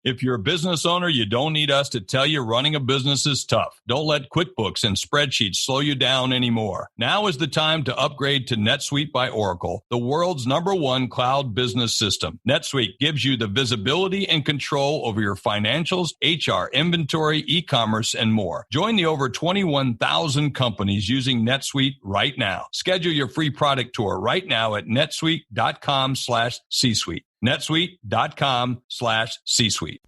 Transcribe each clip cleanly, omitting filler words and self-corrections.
If you're a business owner, you don't need us to tell you running a business is tough. Don't let QuickBooks and spreadsheets slow you down anymore. Now is the time to upgrade to NetSuite by Oracle, the world's #1 cloud business system. NetSuite gives you the visibility and control over your financials, HR, inventory, e-commerce, and more. Join the over 21,000 companies using NetSuite right now. Schedule your free product tour right now at netsuite.com/C-suite. netsuite.com/C-suite.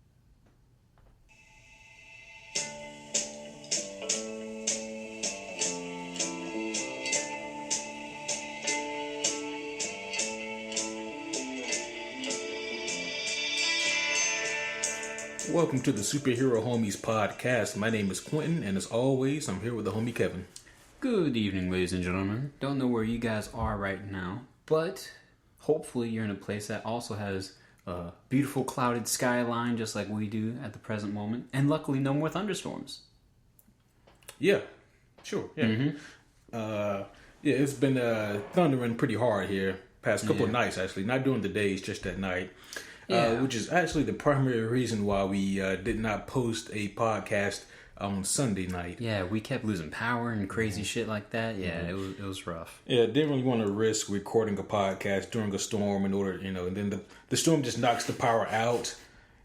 Welcome to the Superhero Homies podcast. My name is Quentin, and as always, I'm here with the homie Kevin. Good evening, ladies and gentlemen. Don't know where you guys are right now, but hopefully you're in a place that also has a beautiful clouded skyline just like we do at the present moment, and luckily no more thunderstorms. Yeah, sure. Yeah, it's been thundering pretty hard here past couple of nights, actually. Not during the days, just at night. Which is actually the primary reason why we did not post a podcast on Sunday night. Yeah, we kept losing power and crazy shit like that. Yeah, it was rough. Yeah, didn't really want to risk recording a podcast during a storm in order, and then the storm just knocks the power out.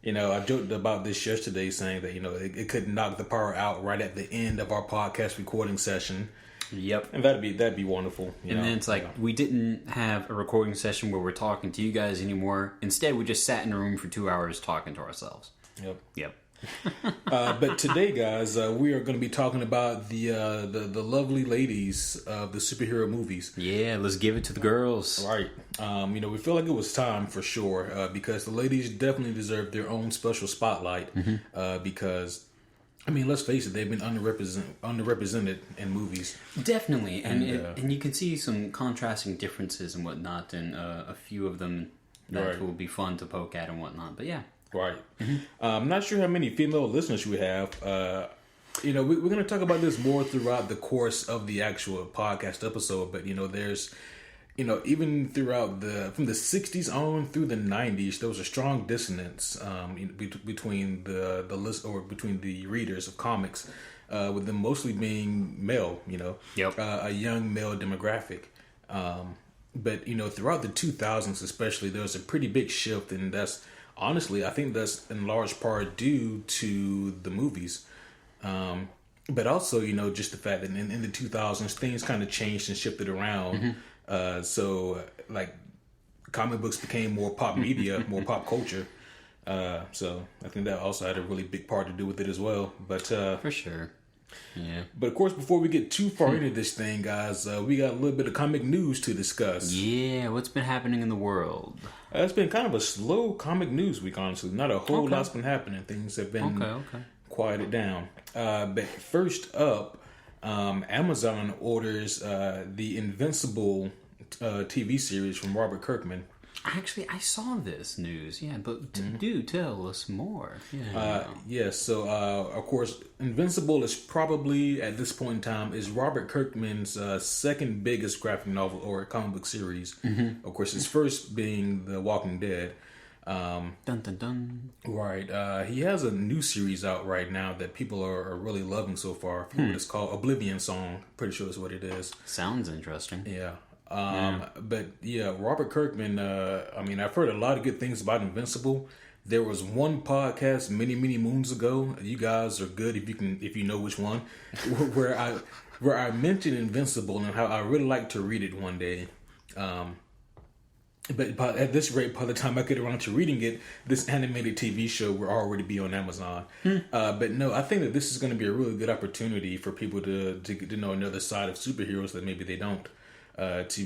I joked about this yesterday saying that, it could knock the power out right at the end of our podcast recording session. Yep. And that'd be wonderful. And then it's like, we didn't have a recording session where we're talking to you guys anymore. Instead, we just sat in a room for 2 hours talking to ourselves. Yep. But today, guys, we are going to be talking about the lovely ladies of the superhero movies. Yeah, let's give it to the girls. Right. We feel like it was time for sure because the ladies definitely deserve their own special spotlight because, let's face it, they've been underrepresented in movies. Definitely, and you can see some contrasting differences and whatnot in a few of them that will be fun to poke at and whatnot. But yeah. Right. I'm not sure how many female listeners we have. We're going to talk about this more throughout the course of the actual podcast episode. But, there's, even throughout from the 60s on through the 90s, there was a strong dissonance between the list or between the readers of comics, with them mostly being male, a young male demographic. But, throughout the 2000s especially, there was a pretty big shift, and honestly, I think that's in large part due to the movies. But also, just the fact that in the 2000s, things kind of changed and shifted around. So, comic books became more pop media, more pop culture. So, I think that also had a really big part to do with it as well. But for sure. Yeah. But of course, before we get too far into this thing, guys, we got a little bit of comic news to discuss. Yeah, what's been happening in the world? It's been kind of a slow comic news week, honestly. Not a whole lot's been happening. Things have been quieted down. But first up, Amazon orders the Invincible TV series from Robert Kirkman. Actually, I saw this news, but do tell us more. So of course, Invincible is probably, at this point in time, is Robert Kirkman's second biggest graphic novel or comic book series. Of course, his first being The Walking Dead. Dun dun dun. Right. He has a new series out right now that people are really loving so far. I forget what it's called. Oblivion Song. Pretty sure that's what it is. Sounds interesting. Yeah. But yeah, Robert Kirkman, I've heard a lot of good things about Invincible. There was one podcast many moons ago. You guys are good if you know which one, where I mentioned Invincible and how I really like to read it one day. But at this rate, by the time I get around to reading it, this animated TV show will already be on Amazon. But no, I think that this is going to be a really good opportunity for people to get to know another side of superheroes that maybe they don't. To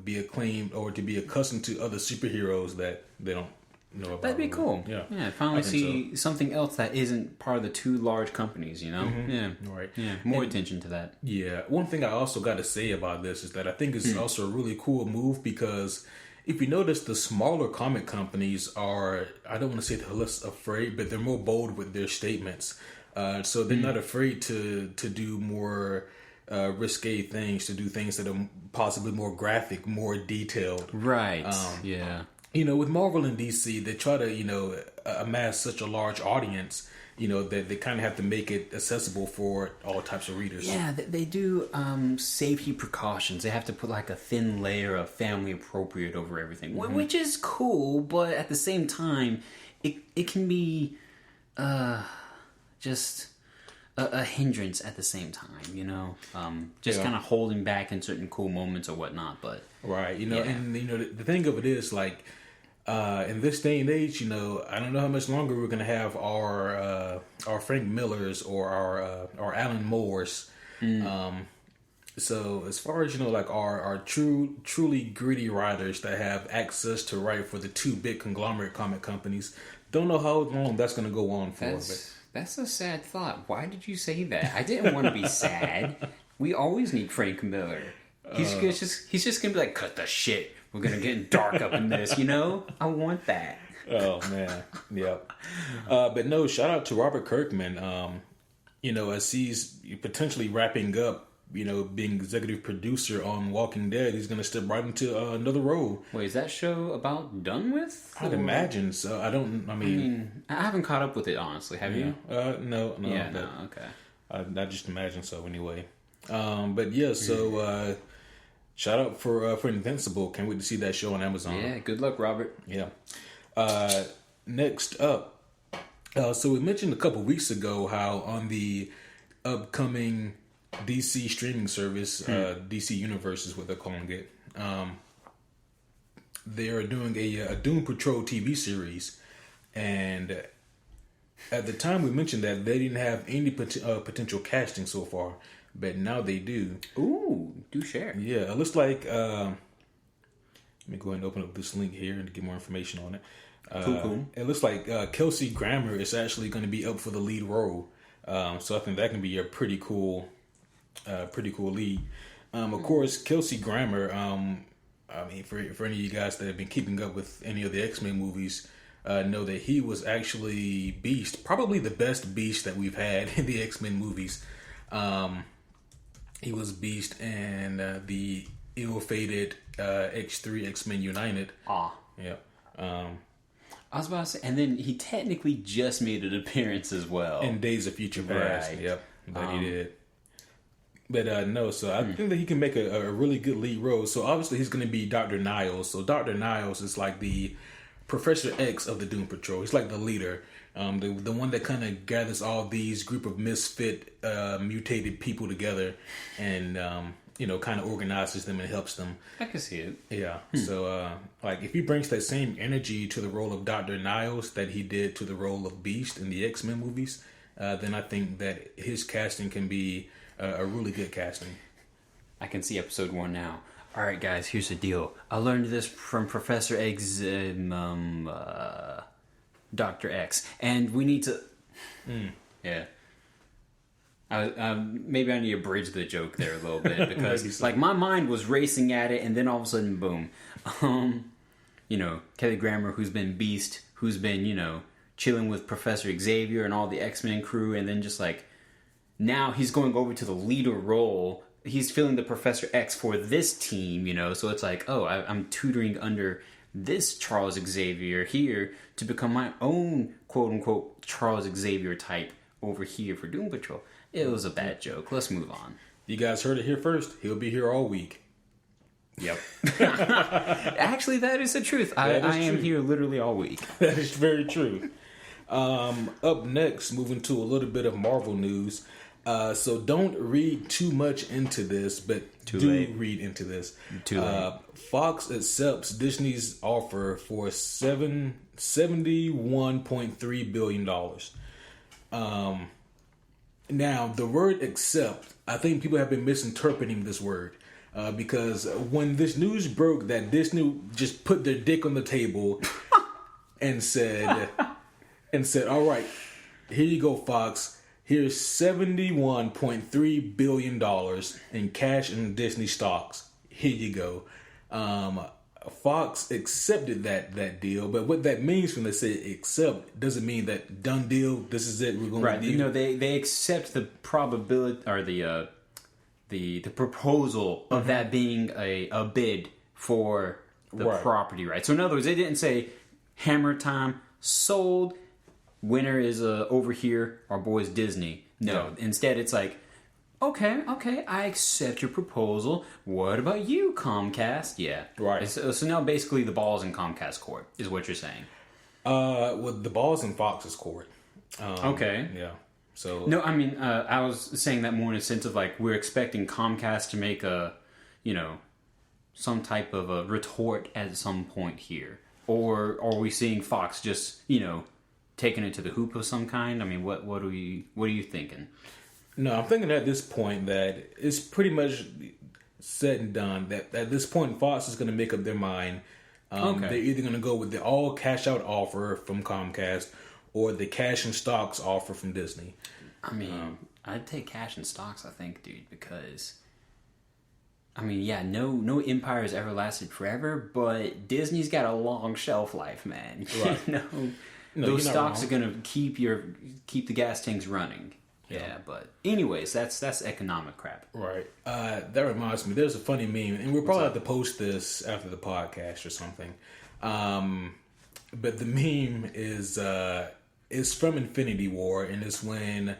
be acclaimed or to be accustomed to other superheroes that they don't know about. That'd be cool. Yeah. Finally see something else that isn't part of the two large companies. Yeah, right. Yeah, more attention to that. Yeah, one thing I also got to say about this is that I think it's also a really cool move because if you notice, the smaller comic companies are, I don't want to say they're less afraid, but they're more bold with their statements. So they're not afraid to do more risque things, to do things that are possibly more graphic, more detailed. Right. Yeah. with Marvel and DC, they try to, amass such a large audience, that they kind of have to make it accessible for all types of readers. Yeah, they do safety precautions. They have to put like a thin layer of family appropriate over everything, which is cool, but at the same time, it can be just a hindrance at the same time, kind of holding back in certain cool moments or whatnot. But right, and the thing of it is, like, in this day and age, I don't know how much longer we're gonna have our Frank Millers or our Alan Moores. So as far as like our truly gritty writers that have access to write for the two big conglomerate comic companies, don't know how long that's gonna go on for. That's a sad thought. Why did you say that? I didn't want to be sad. We always need Frank Miller. He's just gonna be like, cut the shit. We're gonna get dark up in this, I want that. Oh man, yep. But no, shout out to Robert Kirkman. As he's potentially wrapping up, being executive producer on Walking Dead, he's gonna step right into another role. Wait, is that show about done with? I'd imagine so. I haven't caught up with it, honestly. Have you? No. Yeah, no. Okay. I just imagine so anyway. But yeah, so. Shout out for Invincible. Can't wait to see that show on Amazon. Yeah, good luck, Robert. Yeah. Next up, so we mentioned a couple weeks ago how on the upcoming DC streaming service, DC Universe is what they're calling it, they are doing a Doom Patrol TV series. And at the time we mentioned that they didn't have any potential casting so far. But now they do. Ooh, do share. Yeah, it looks like... let me go ahead and open up this link here and get more information on it. Cool. It looks like Kelsey Grammer is actually going to be up for the lead role. So I think that can be a pretty cool lead. Of course, Kelsey Grammer, for any of you guys that have been keeping up with any of the X-Men movies, know that he was actually Beast. Probably the best Beast that we've had in the X-Men movies. He was Beast and the ill-fated X3 X-Men United. Yeah. I was about to say, and then he technically just made an appearance as well. In Days of Future Past. Right. Yep, but he did. But no, so I think that he can make a really good lead role. So obviously he's going to be Dr. Niles. So Dr. Niles is like the Professor X of the Doom Patrol. He's like the leader. The one that kind of gathers all these group of misfit, mutated people together, and kind of organizes them and helps them. I can see it. Yeah. So, if he brings that same energy to the role of Dr. Niles that he did to the role of Beast in the X-Men movies, then I think that his casting can be a really good casting. I can see episode 1 now. All right, guys. Here's the deal. I learned this from Professor X. Dr. X, and we need to. Yeah. Maybe I need to bridge the joke there a little bit because, so. My mind was racing at it, and then all of a sudden, boom. Kelly Grammer, who's been Beast, who's been chilling with Professor Xavier and all the X-Men crew, and then just now he's going over to the leader role. He's filling the Professor X for this team, so it's I'm tutoring under this Charles Xavier here to become my own quote-unquote Charles Xavier type over here for Doom Patrol. It was a bad joke. Let's move on. You guys heard it here first. He'll be here all week. Yep. Actually, that is the truth. I am here literally all week. That is very true. Up next, moving to a little bit of Marvel news. So don't read too much into this, but read into this. Too late. Fox accepts Disney's offer for $71.3 billion. Now, the word accept, I think people have been misinterpreting this word. Because when this news broke that Disney just put their dick on the table and said, all right, here you go, Fox. Here's $71.3 billion in cash in Disney stocks. Here you go. Fox accepted that deal, but what that means when they say accept doesn't mean that done deal. This is it. We're going right. to do. They accept the probability or the proposal of that being a bid for the property rights. So in other words, they didn't say Hammer Time sold. Winner is over here. Our boys Disney. No, instead it's like, okay, I accept your proposal. What about you, Comcast? Yeah, right. So now basically the ball's in Comcast court, is what you're saying. Well, the ball's in Fox's court. Okay. Yeah. So no, I mean, I was saying that more in a sense of like we're expecting Comcast to make a, some type of a retort at some point here, or are we seeing Fox just taking it to the hoop of some kind? I mean, what are you thinking? No, I'm thinking at this point that it's pretty much said and done. That at this point, Fox is going to make up their mind. They're either going to go with the all cash out offer from Comcast or the cash and stocks offer from Disney. I mean, I'd take cash and stocks, I think, dude, because I mean, yeah, no empire has ever lasted forever, but Disney's got a long shelf life, man. Right. No, those stocks are going to keep the gas tanks running. Yeah, but anyways, that's economic crap. Right. That reminds me, there's a funny meme, and we'll probably have to post this after the podcast or something. But the meme is from Infinity War, and it's when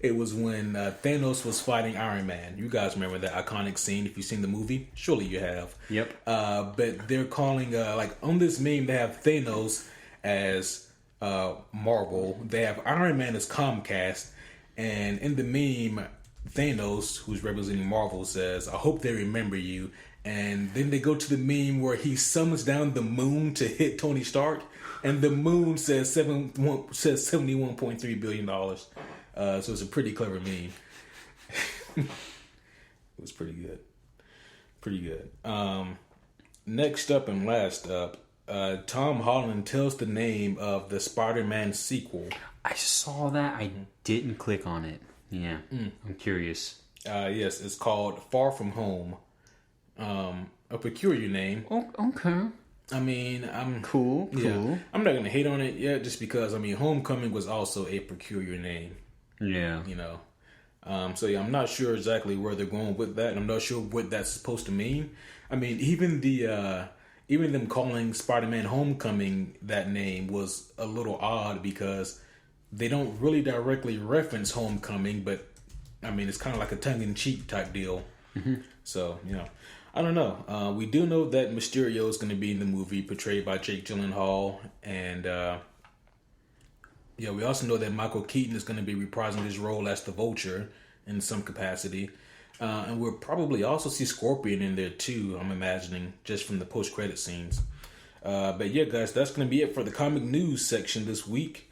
it was when Thanos was fighting Iron Man. You guys remember that iconic scene? If you've seen the movie, surely you have. Yep. But they're calling like on this meme they have Thanos as Marvel. They have Iron Man as Comcast, and in the meme, Thanos, who's representing Marvel, says, "I hope they remember you." And then they go to the meme where he summons down the moon to hit Tony Stark, and the moon says $71.3 billion. So it's a pretty clever meme. It was pretty good. Pretty good. Next up and last up, Tom Holland tells the name of the Spider-Man sequel. I saw that. I didn't click on it. Yeah, I'm curious. Yes, it's called Far From Home. A peculiar name. Oh, okay. I mean, I'm cool. I'm not gonna hate on it yet, just because Homecoming was also a peculiar name. Yeah. So yeah, I'm not sure exactly where they're going with that, and I'm not sure what that's supposed to mean. I mean, even them calling Spider-Man Homecoming that name was a little odd because they don't really directly reference Homecoming, but I mean, it's kind of like a tongue-in-cheek type deal. Mm-hmm. So, I don't know. We do know that Mysterio is going to be in the movie, portrayed by Jake Gyllenhaal, and we also know that Michael Keaton is going to be reprising his role as the Vulture in some capacity. And we'll probably also see Scorpion in there too, I'm imagining, just from the post-credit scenes. But yeah, guys, that's going to be it for the comic news section this week.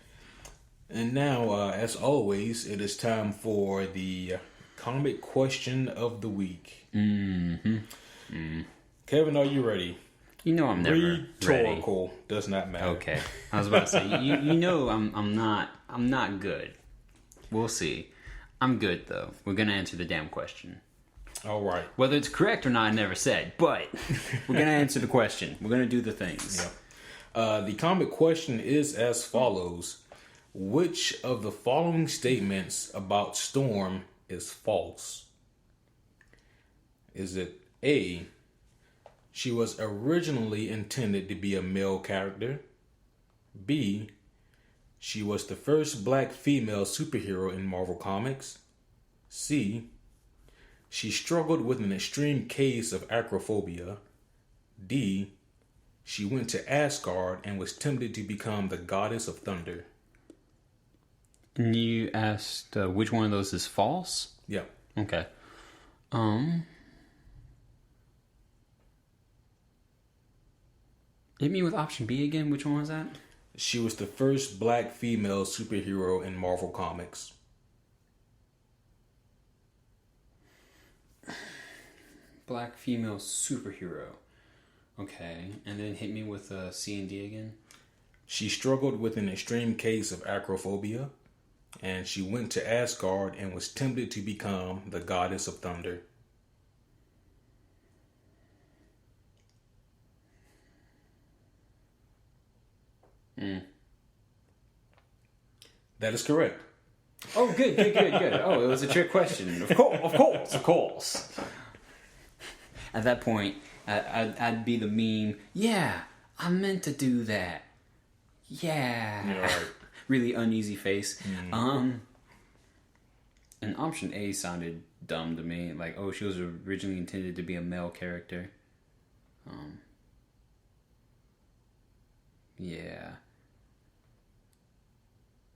And now, as always, it is time for the comic question of the week. Mm-hmm. Kevin, are you ready? I'm never rhetorical. ready. Does not matter. Okay, I was about to say, I'm not good. We'll see. I'm good though. We're gonna answer the damn question. All right. Whether it's correct or not, I never said, but we're gonna answer the question. We're gonna do the things. Yep. The comic question is as follows: which of the following statements about Storm is false? Is it A, she was originally intended to be a male character? B, she was the first black female superhero in Marvel Comics? C, she struggled with an extreme case of acrophobia? D, she went to Asgard and was tempted to become the goddess of thunder? And you asked which one of those is false? Yeah. Okay. Hit me with option B again. Which one was that? She was the first black female superhero in Marvel Comics. Black female superhero. Okay. And then hit me with C and D again. She struggled with an extreme case of acrophobia, and she went to Asgard and was tempted to become the goddess of thunder. That is correct. Oh, good. Oh, it was a trick question. Of course. At that point, I'd be the meme. Yeah, I meant to do that. Yeah. Right. Really uneasy face. And option A sounded dumb to me. Like, oh, she was originally intended to be a male character. Yeah.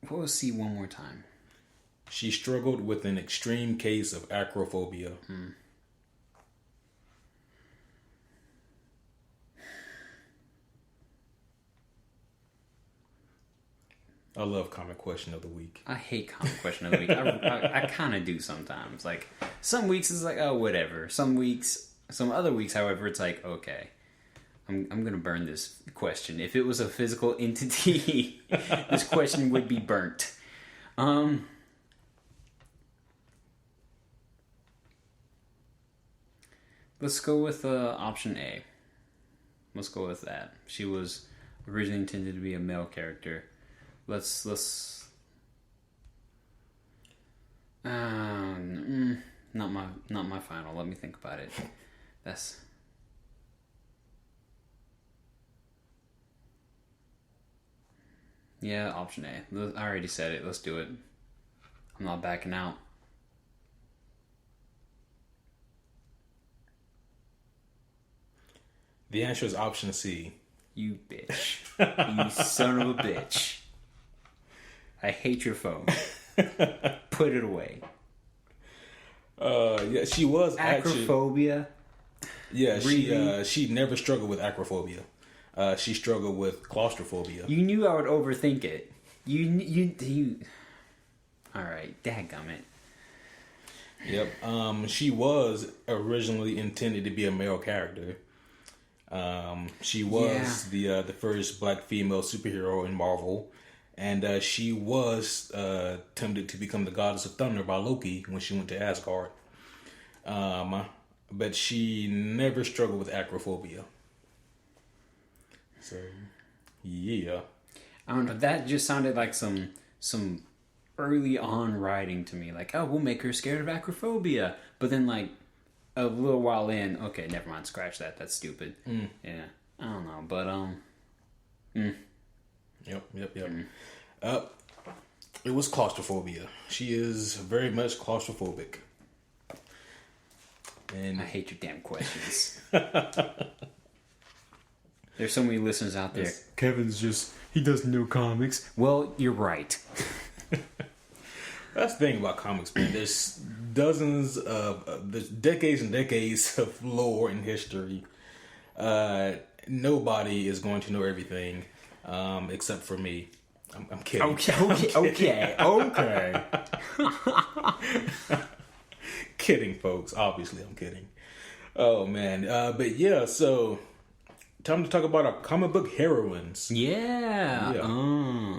What was C one more time? She struggled with an extreme case of acrophobia. I love comic question of the week. I hate comic question of the week. I kind of do sometimes. Like, some weeks it's like, oh, whatever. Some other weeks, however, it's like, okay, I'm gonna burn this question. If it was a physical entity, this question would be burnt. Let's go with option A. Let's go with that. She was originally intended to be a male character. Let's not my final. Let me think about it. Yeah, option A. I already said it. Let's do it. I'm not backing out. The answer is option C. You bitch. You son of a bitch. I hate your phone. Put it away. Yeah, she was acrophobia. Yeah, really? She never struggled with acrophobia. She struggled with claustrophobia. You knew I would overthink it. You. All right, dadgummit. Yep. She was originally intended to be a male character. She was the first black female superhero in Marvel, and she was tempted to become the goddess of thunder by Loki when she went to Asgard. But she never struggled with acrophobia. So, yeah. I don't know. That just sounded like some early on writing to me. Like, oh, we'll make her scared of acrophobia. But then, like, a little while in, okay, never mind. Scratch that. That's stupid. Yeah, I don't know, but Yep. It was claustrophobia. She is very much claustrophobic. And I hate your damn questions. There's so many listeners out there. He doesn't know comics. Well, you're right. That's the thing about comics, man. There's there's decades and decades of lore and history. Nobody is going to know everything, except for me. I'm kidding. Okay. Kidding, folks. Obviously, I'm kidding. Oh, man. But yeah, so time to talk about our comic book heroines. Yeah.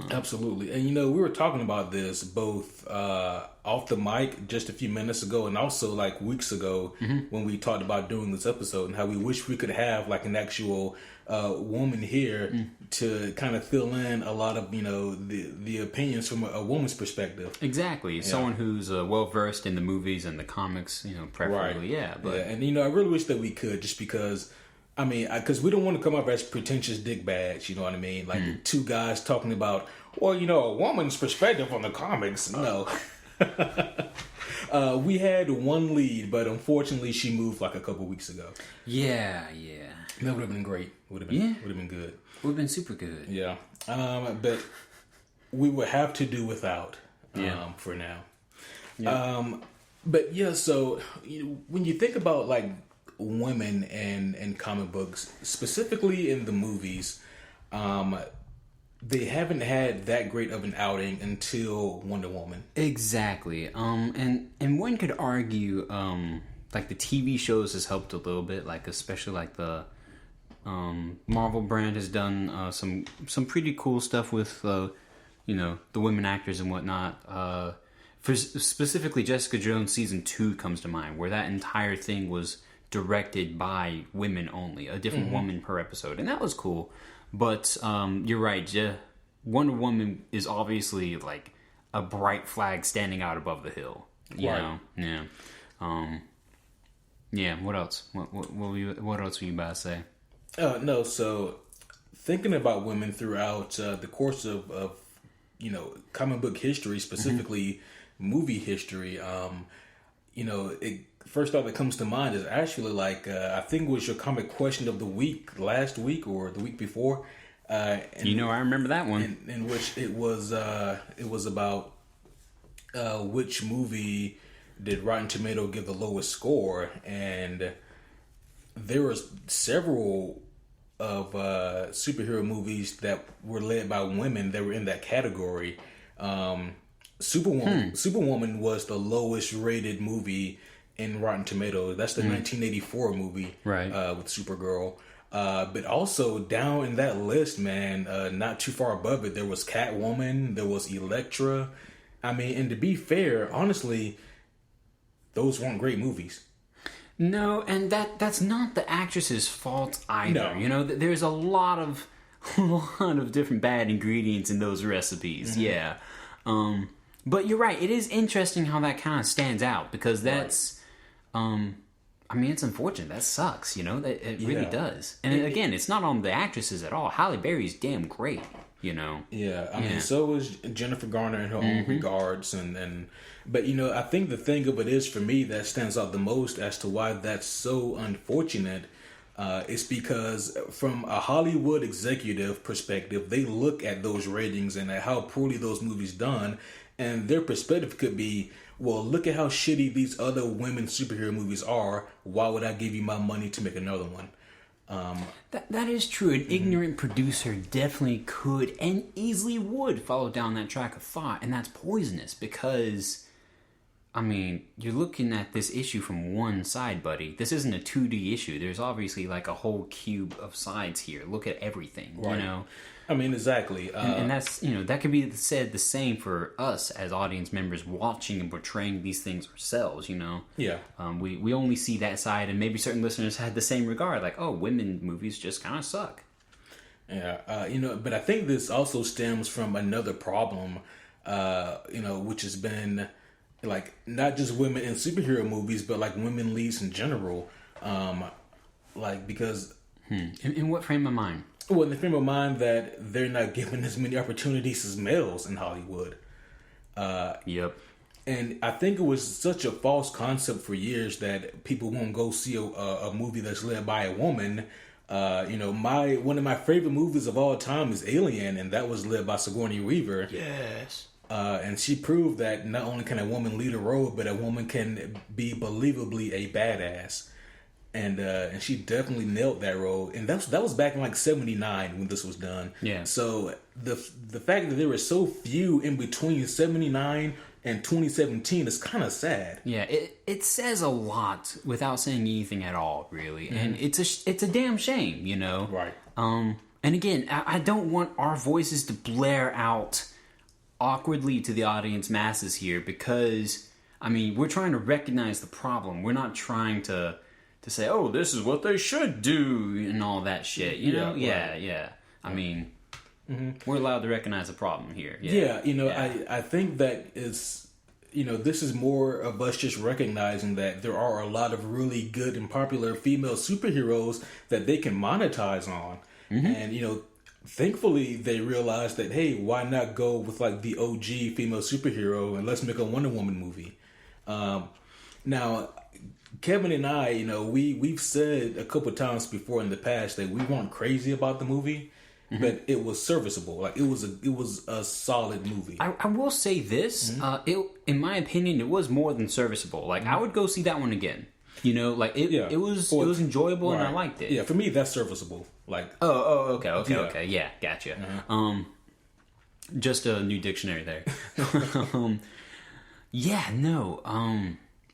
Absolutely. And, we were talking about this both off the mic just a few minutes ago and also like weeks ago when we talked about doing this episode and how we wish we could have like an actual woman here to kind of fill in a lot of, the opinions from a woman's perspective. Exactly. Yeah. Someone who's well-versed in the movies and the comics, preferably. Right. Yeah. But... yeah. And, I really wish that we could just because... I mean, because we don't want to come up as pretentious dickbags, you know what I mean? Like two guys talking about, well, a woman's perspective on the comics. No. We had one lead, but unfortunately she moved like a couple weeks ago. Yeah. That would have been great. Would have been good. Would have been super good. Yeah. But we would have to do without for now. Yeah. But yeah, so when you think about like women and comic books, specifically in the movies, they haven't had that great of an outing until Wonder Woman. Exactly. And one could argue like the TV shows has helped a little bit, like especially like the Marvel brand has done some pretty cool stuff with the women actors and whatnot. For specifically Jessica Jones season 2 comes to mind, where that entire thing was directed by women only, a different woman per episode, and that was cool. But you're right, Wonder Woman is obviously like a bright flag standing out above the hill. You know? Yeah. Yeah. What else? What else were you about to say? No. So thinking about women throughout the course of comic book history, specifically movie history, first thought that comes to mind is actually like I think it was your comic question of the week last week or the week before. I remember that one. In which it was about which movie did Rotten Tomato give the lowest score, and there were several of superhero movies that were led by women that were in that category. Superwoman was the lowest rated movie in Rotten Tomatoes. That's the 1984 movie, right? With Supergirl. But also down in that list, man, not too far above it, there was Catwoman, there was Elektra. I mean, and to be fair, honestly, those weren't great movies. No, and that's not the actress's fault either. No. There's a lot of different bad ingredients in those recipes. Yeah. But you're right. It is interesting how that kind of stands out because that's I mean, it's unfortunate. That sucks, That it really does. And again, it's not on the actresses at all. Halle Berry's damn great, Yeah, I mean, so is Jennifer Garner in her own regards, but I think the thing of it is for me that stands out the most as to why that's so unfortunate is because from a Hollywood executive perspective, they look at those ratings and at how poorly those movies done, and their perspective could be, well, look at how shitty these other women superhero movies are. Why would I give you my money to make another one? That is true. An ignorant producer definitely could and easily would follow down that track of thought, and that's poisonous because, I mean, you're looking at this issue from one side, buddy. This isn't a 2D issue. There's obviously like a whole cube of sides here. Look at everything, right. I mean, exactly. And that's, that could be said the same for us as audience members watching and portraying these things ourselves, Yeah. We only see that side, and maybe certain listeners had the same regard, like, oh, women movies just kind of suck. Yeah. But I think this also stems from another problem, which has been, like, not just women in superhero movies, but, like, women leads in general. Because... In what frame of mind? Well, in the frame of mind that they're not given as many opportunities as males in Hollywood. Yep. And I think it was such a false concept for years that people won't go see a movie that's led by a woman. One of my favorite movies of all time is Alien, and that was led by Sigourney Weaver. Yes. And she proved that not only can a woman lead a role, but a woman can be believably a badass. And she definitely nailed that role, and that was back in like '79 when this was done. Yeah. So the fact that there were so few in between '79 and 2017 is kind of sad. Yeah, it says a lot without saying anything at all, really, and it's a damn shame, Right. And again, I don't want our voices to blare out awkwardly to the audience masses here because I mean we're trying to recognize the problem. We're not trying to say, oh, this is what they should do, and all that shit, Yeah. Yeah. I mean, we're allowed to recognize a problem here. I think that it's, this is more of us just recognizing that there are a lot of really good and popular female superheroes that they can monetize on. And, thankfully they realized that, hey, why not go with like the OG female superhero and let's make a Wonder Woman movie. Now, Kevin and I, we've said a couple times before in the past that we weren't crazy about the movie, but it was serviceable. Like it was a solid movie. I will say this, in my opinion, it was more than serviceable. Like I would go see that one again. It was enjoyable and I liked it. Yeah, for me that's serviceable. Like okay, yeah, gotcha. Just a new dictionary there.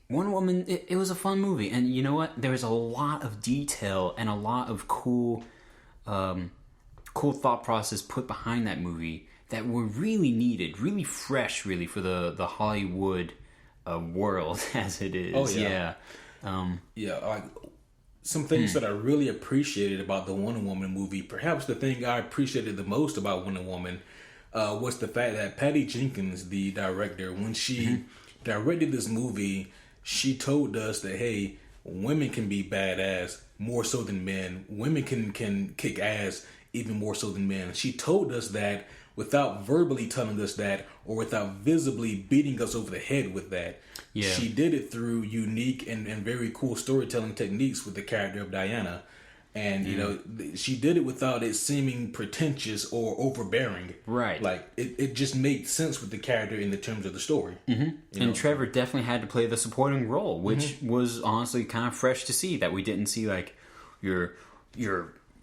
Wonder Woman, it was a fun movie, and you know what? There was a lot of detail and a lot of cool thought process put behind that movie that were really needed, really fresh, really for the Hollywood world as it is. Oh yeah, like some things that I really appreciated about the Wonder Woman movie. Perhaps the thing I appreciated the most about Wonder Woman was the fact that Patty Jenkins, the director, when she directed this movie, she told us that, hey, women can be badass more so than men. Women can kick ass even more so than men. She told us that without verbally telling us that, or without visibly beating us over the head with that. Yeah. She did it through unique and very cool storytelling techniques with the character of Diana. And, you know, she did it without it seeming pretentious or overbearing. Right. Like, it just made sense with the character in the terms of the story. Mm-hmm. And Trevor definitely had to play the supporting role, which was honestly kind of fresh to see, that we didn't see, like, your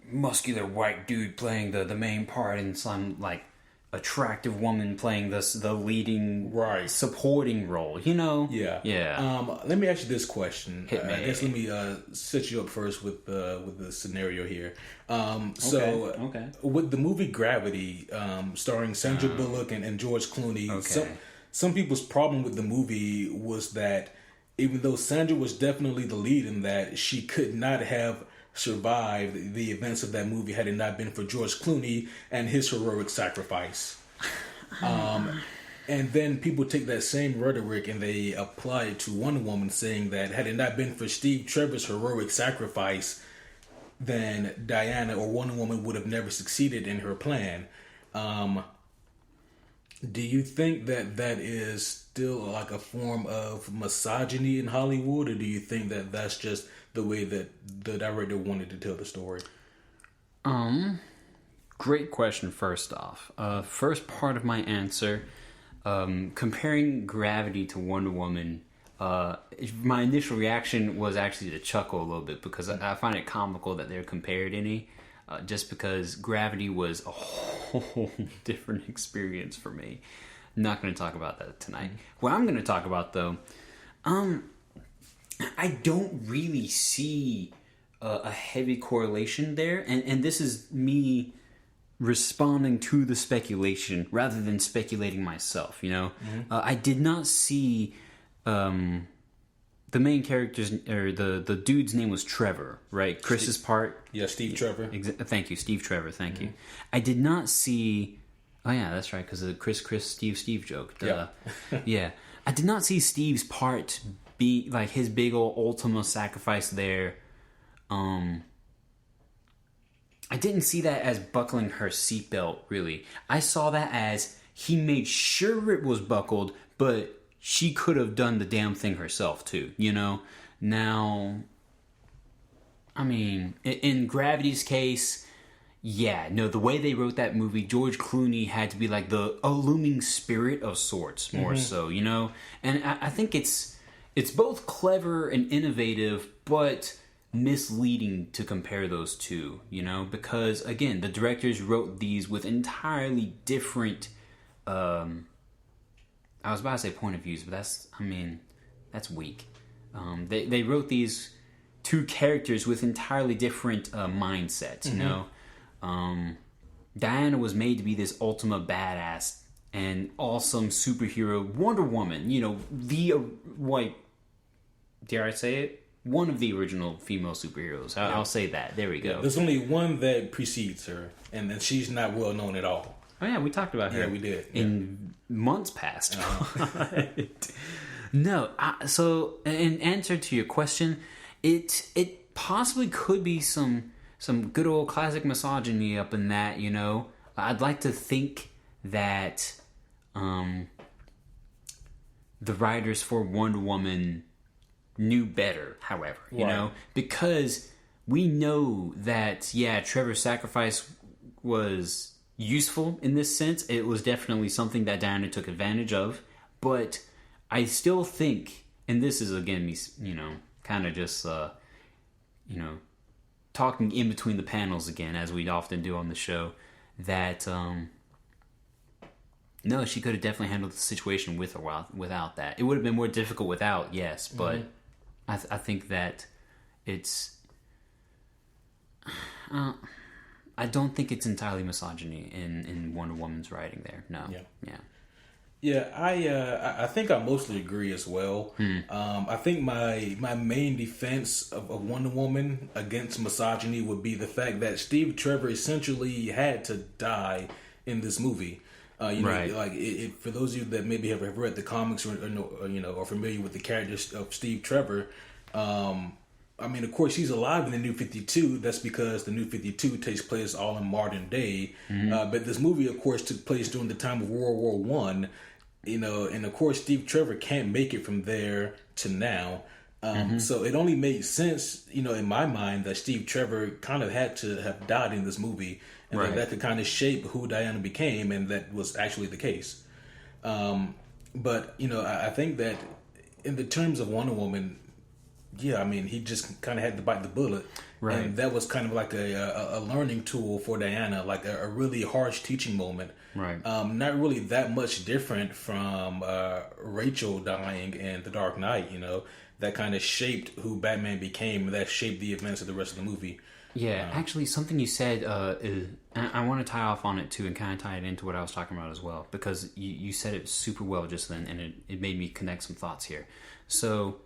muscular white dude playing the main part and some, like, attractive woman playing the leading supporting role, you know? Yeah. Let me ask you this question. Hit me. I guess let me set you up first with the scenario here. With the movie Gravity, starring Sandra Bullock and George Clooney, some people's problem with the movie was that even though Sandra was definitely the lead in that, she could not have survived the events of that movie had it not been for George Clooney and his heroic sacrifice. And then people take that same rhetoric and they apply it to Wonder Woman, saying that had it not been for Steve Trevor's heroic sacrifice, then Diana or Wonder Woman would have never succeeded in her plan. Do you think that is still like a form of misogyny in Hollywood, or do you think that that's just the way that the director wanted to tell the story? Great question, first off. First part of my answer, comparing Gravity to Wonder Woman, my initial reaction was actually to chuckle a little bit, because I find it comical that they're compared any, just because Gravity was a whole different experience for me. I'm not going to talk about that tonight. What I'm going to talk about, though, I don't really see a heavy correlation there, and this is me responding to the speculation rather than speculating myself, you know? I did not see the main character's, or the dude's name was Trevor, right? Chris's part? Yeah, Steve Trevor. Thank you, Steve Trevor, thank you. I did not see... Oh yeah, that's right, because of the Chris, Steve joke. Yeah. I did not see Steve's part be like his big old ultimate sacrifice there. I didn't see that as buckling her seatbelt, really. I saw that as he made sure it was buckled, but she could have done the damn thing herself too, you know? Now, I mean, in Gravity's case, yeah, no, the way they wrote that movie, George Clooney had to be like a looming spirit of sorts, more so, you know? And I think it's both clever and innovative, but misleading to compare those two, you know? Because, again, the directors wrote these with entirely different, I was about to say point of views, but that's weak. They wrote these two characters with entirely different mindsets, you know? Diana was made to be this ultimate badass and awesome superhero, Wonder Woman, you know, dare I say it? One of the original female superheroes. I'll say that. There we go. Yeah, there's only one that precedes her, and she's not well known at all. Oh yeah, we talked about her. Yeah, we did. In months past. No, so in answer to your question, it possibly could be some good old classic misogyny up in that, you know. I'd like to think that the writers for Wonder Woman knew better, however, you know, because we know that, yeah, Trevor's sacrifice was useful in this sense. It was definitely something that Diana took advantage of, but I still think, and this is again me, you know, kind of just, you know, talking in between the panels again, as we often do on the show, that no, she could have definitely handled the situation with or without that. It would have been more difficult without, yes, but I think that it's... I don't think it's entirely misogyny in Wonder Woman's writing there. No. Yeah, I think I mostly agree as well. I think my main defense of Wonder Woman against misogyny would be the fact that Steve Trevor essentially had to die in this movie. You know, like for those of you that maybe have read the comics or you know, are familiar with the character of Steve Trevor, I mean, of course, she's alive in the New 52. That's because the New 52 takes place all in modern day. But this movie, of course, took place during the time of World War One. You know, and of course, Steve Trevor can't make it from there to now. So it only makes sense, you know, in my mind, that Steve Trevor kind of had to have died in this movie, and that could kind of shape who Diana became, and that was actually the case. But you know, I think that in the terms of Wonder Woman. Yeah, I mean, he just kind of had to bite the bullet. Right. And that was kind of like a learning tool for Diana, like a really harsh teaching moment. Right. Not really that much different from Rachel dying in The Dark Knight, you know, that kind of shaped who Batman became, that shaped the events of the rest of the movie. Yeah, actually, something you said, I want to tie off on it too and kind of tie it into what I was talking about as well, because you said it super well just then, and it made me connect some thoughts here. So...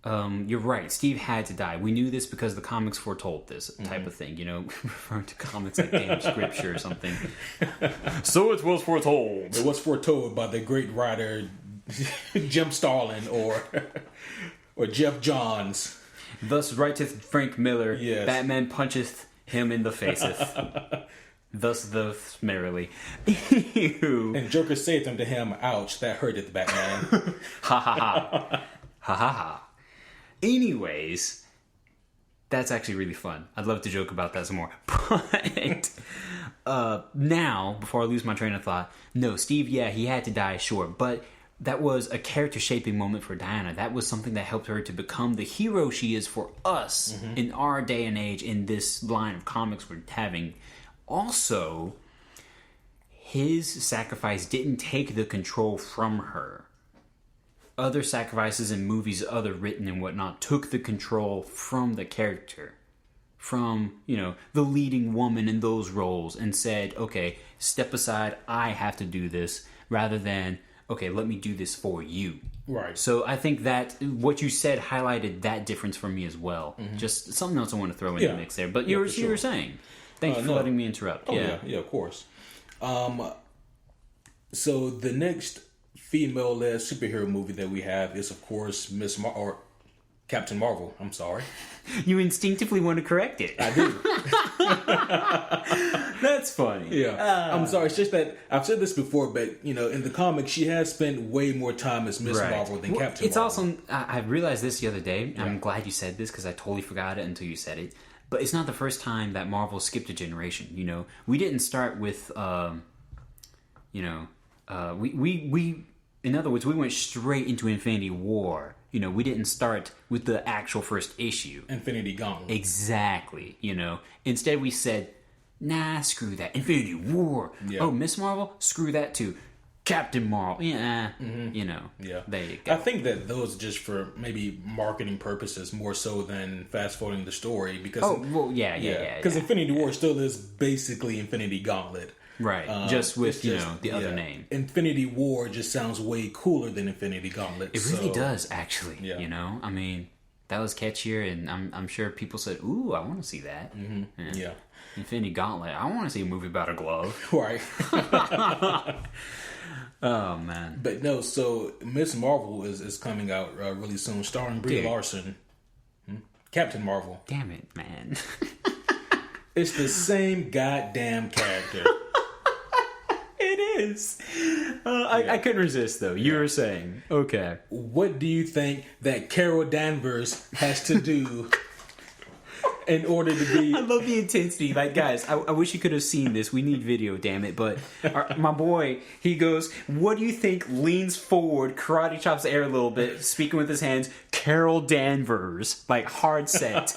you're right. Steve had to die. We knew this because the comics foretold this type of thing. You know, referring to comics like damn scripture or something. So it was foretold. It was foretold by the great writer Jim Starlin or Jeff Johns. Thus writeth Frank Miller. Yes. Batman puncheth him in the faceth. Thus merrily. And Joker saith unto him, "Ouch, that hurteth, Batman." Ha ha ha. Ha ha ha. Anyways, that's actually really fun. I'd love to joke about that some more. But now, before I lose my train of thought, no, Steve, yeah, he had to die, sure. But that was a character-shaping moment for Diana. That was something that helped her to become the hero she is for us in our day and age, in this line of comics we're having. Also, his sacrifice didn't take the control from her. Other sacrifices in movies, other written and whatnot, took the control from the character, from, you know, the leading woman in those roles, and said, okay, step aside, I have to do this, rather than, okay, let me do this for you. Right. So I think that what you said highlighted that difference for me as well. Just something else I want to throw in the mix there. But you were saying. Thank you for letting me interrupt. Oh, yeah, of course. So the next female-led superhero movie that we have is, of course, Captain Marvel. I'm sorry. You instinctively want to correct it. I do. That's funny. Yeah. I'm sorry. It's just that I've said this before, but, you know, in the comics, she has spent way more time as Miss Marvel than Captain Marvel. It's also, I realized this the other day. I'm glad you said this because I totally forgot it until you said it. But it's not the first time that Marvel skipped a generation, you know. We didn't start with, we in other words, we went straight into Infinity War. You know, we didn't start with the actual first issue. Infinity Gauntlet. Exactly, you know. Instead, we said, nah, screw that. Infinity War. Yeah. Oh, Miss Marvel? Screw that too. Captain Marvel. Yeah, you know. Yeah. There you go. I think that those are just for maybe marketing purposes more so than fast-forwarding the story. Because yeah. Because Infinity War still is basically Infinity Gauntlet. Right, just with, the other name. Infinity War just sounds way cooler than Infinity Gauntlet. It really does, actually. Yeah. You know, I mean, that was catchier, and I'm sure people said, ooh, I want to see that. Yeah. Infinity Gauntlet, I want to see a movie about a glove. Right. Oh, man. But no, so Miss Marvel is coming out really soon, starring Brie Larson. Captain Marvel. Damn it, man. It's the same goddamn character. It is. I couldn't resist, though. You were saying. Okay. What do you think that Carol Danvers has to do in order to be... I love the intensity. Like, guys, I wish you could have seen this. We need video, damn it. But my boy, he goes, what do you think, leans forward, karate chops the air a little bit, speaking with his hands, Carol Danvers. Like, hard set.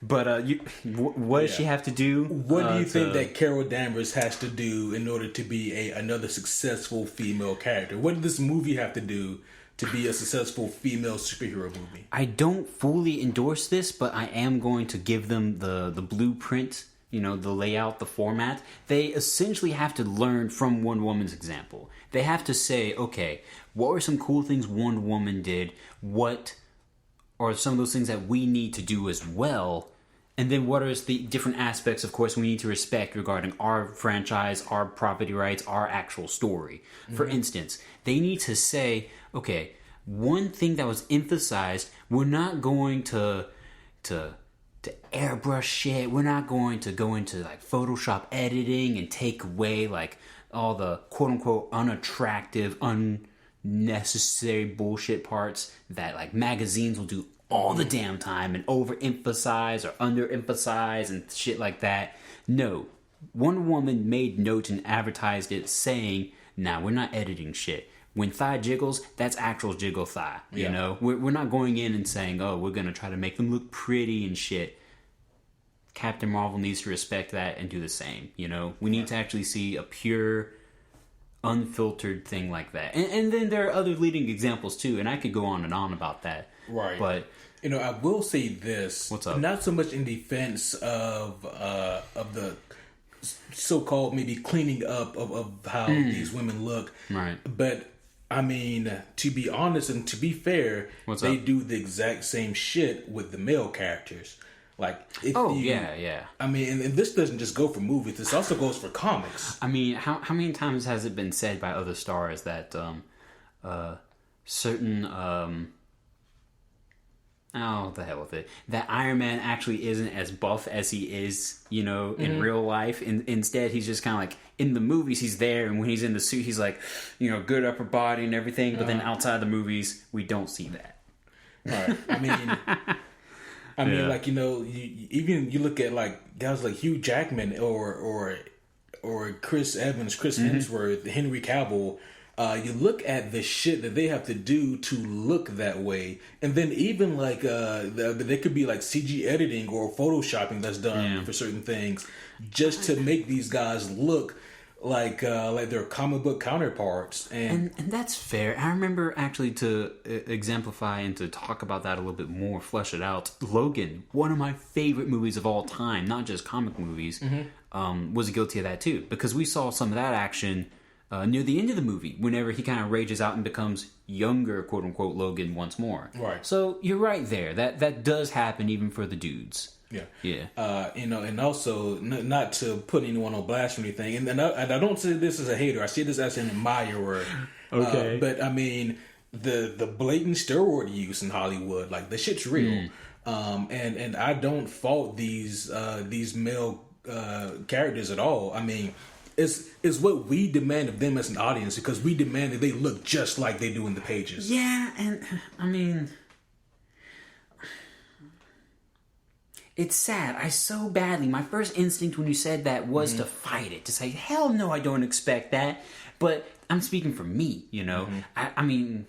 But what does she have to do? What do you think that Carol Danvers has to do in order to be another successful female character? What does this movie have to do to be a successful female superhero movie? I don't fully endorse this, but I am going to give them the blueprint, the layout, the format. They essentially have to learn from Wonder Woman's example. They have to say, okay, what were some cool things Wonder Woman did? What are some of those things that we need to do as well? And then what are the different aspects, of course, we need to respect regarding our franchise, our property rights, our actual story. For instance, they need to say, okay, one thing that was emphasized, we're not going to to airbrush shit. We're not going to go into like Photoshop editing and take away like all the quote unquote unattractive, unnecessary bullshit parts that like magazines will do all the damn time and overemphasize or underemphasize and shit like that. No. Wonder Woman made notes and advertised it saying, nah, we're not editing shit. When thigh jiggles, that's actual jiggle thigh. You know? We're not going in and saying, oh, we're going to try to make them look pretty and shit. Captain Marvel needs to respect that and do the same. You know? We need to actually see a pure, unfiltered thing like that. And then there are other leading examples too, and I could go on and on about that. Right. But you know, I will say this. What's up? Not so much in defense of the so-called maybe cleaning up of how these women look. Right. But I mean, to be honest and to be fair, they do the exact same shit with the male characters. Like, yeah. I mean, and this doesn't just go for movies. This also goes for comics. I mean, how many times has it been said by other stars that certain the hell with it, that Iron Man actually isn't as buff as he is, you know, in real life. Instead, he's just kind of like, in the movies, he's there, and when he's in the suit, he's like, you know, good upper body and everything. But then outside the movies, we don't see that. Right. I mean, like, you know, you look at like guys like Hugh Jackman or Chris Evans, Chris Hemsworth, Henry Cavill. You look at the shit that they have to do to look that way, and then even like there could be like CG editing or photoshopping that's done for certain things, just to make these guys look like their comic book counterparts. And that's fair. I remember actually, to exemplify and to talk about that a little bit more, flesh it out. Logan, one of my favorite movies of all time, not just comic movies, was guilty of that too, because we saw some of that action near the end of the movie, whenever he kind of rages out and becomes younger, quote unquote, Logan once more. Right. So you're right there. That does happen even for the dudes. Yeah. You know, and also not to put anyone on blast or anything, and I don't say this as a hater. I see this as an admirer. Okay. But I mean, the blatant steroid use in Hollywood, like, the shit's real. And I don't fault these male characters at all. I mean, it's what we demand of them as an audience, because we demand that they look just like they do in the pages. Yeah, and I mean, it's sad. I so badly, my first instinct when you said that was to fight it, to say, hell no, I don't expect that. But I'm speaking for me, you know. I mean,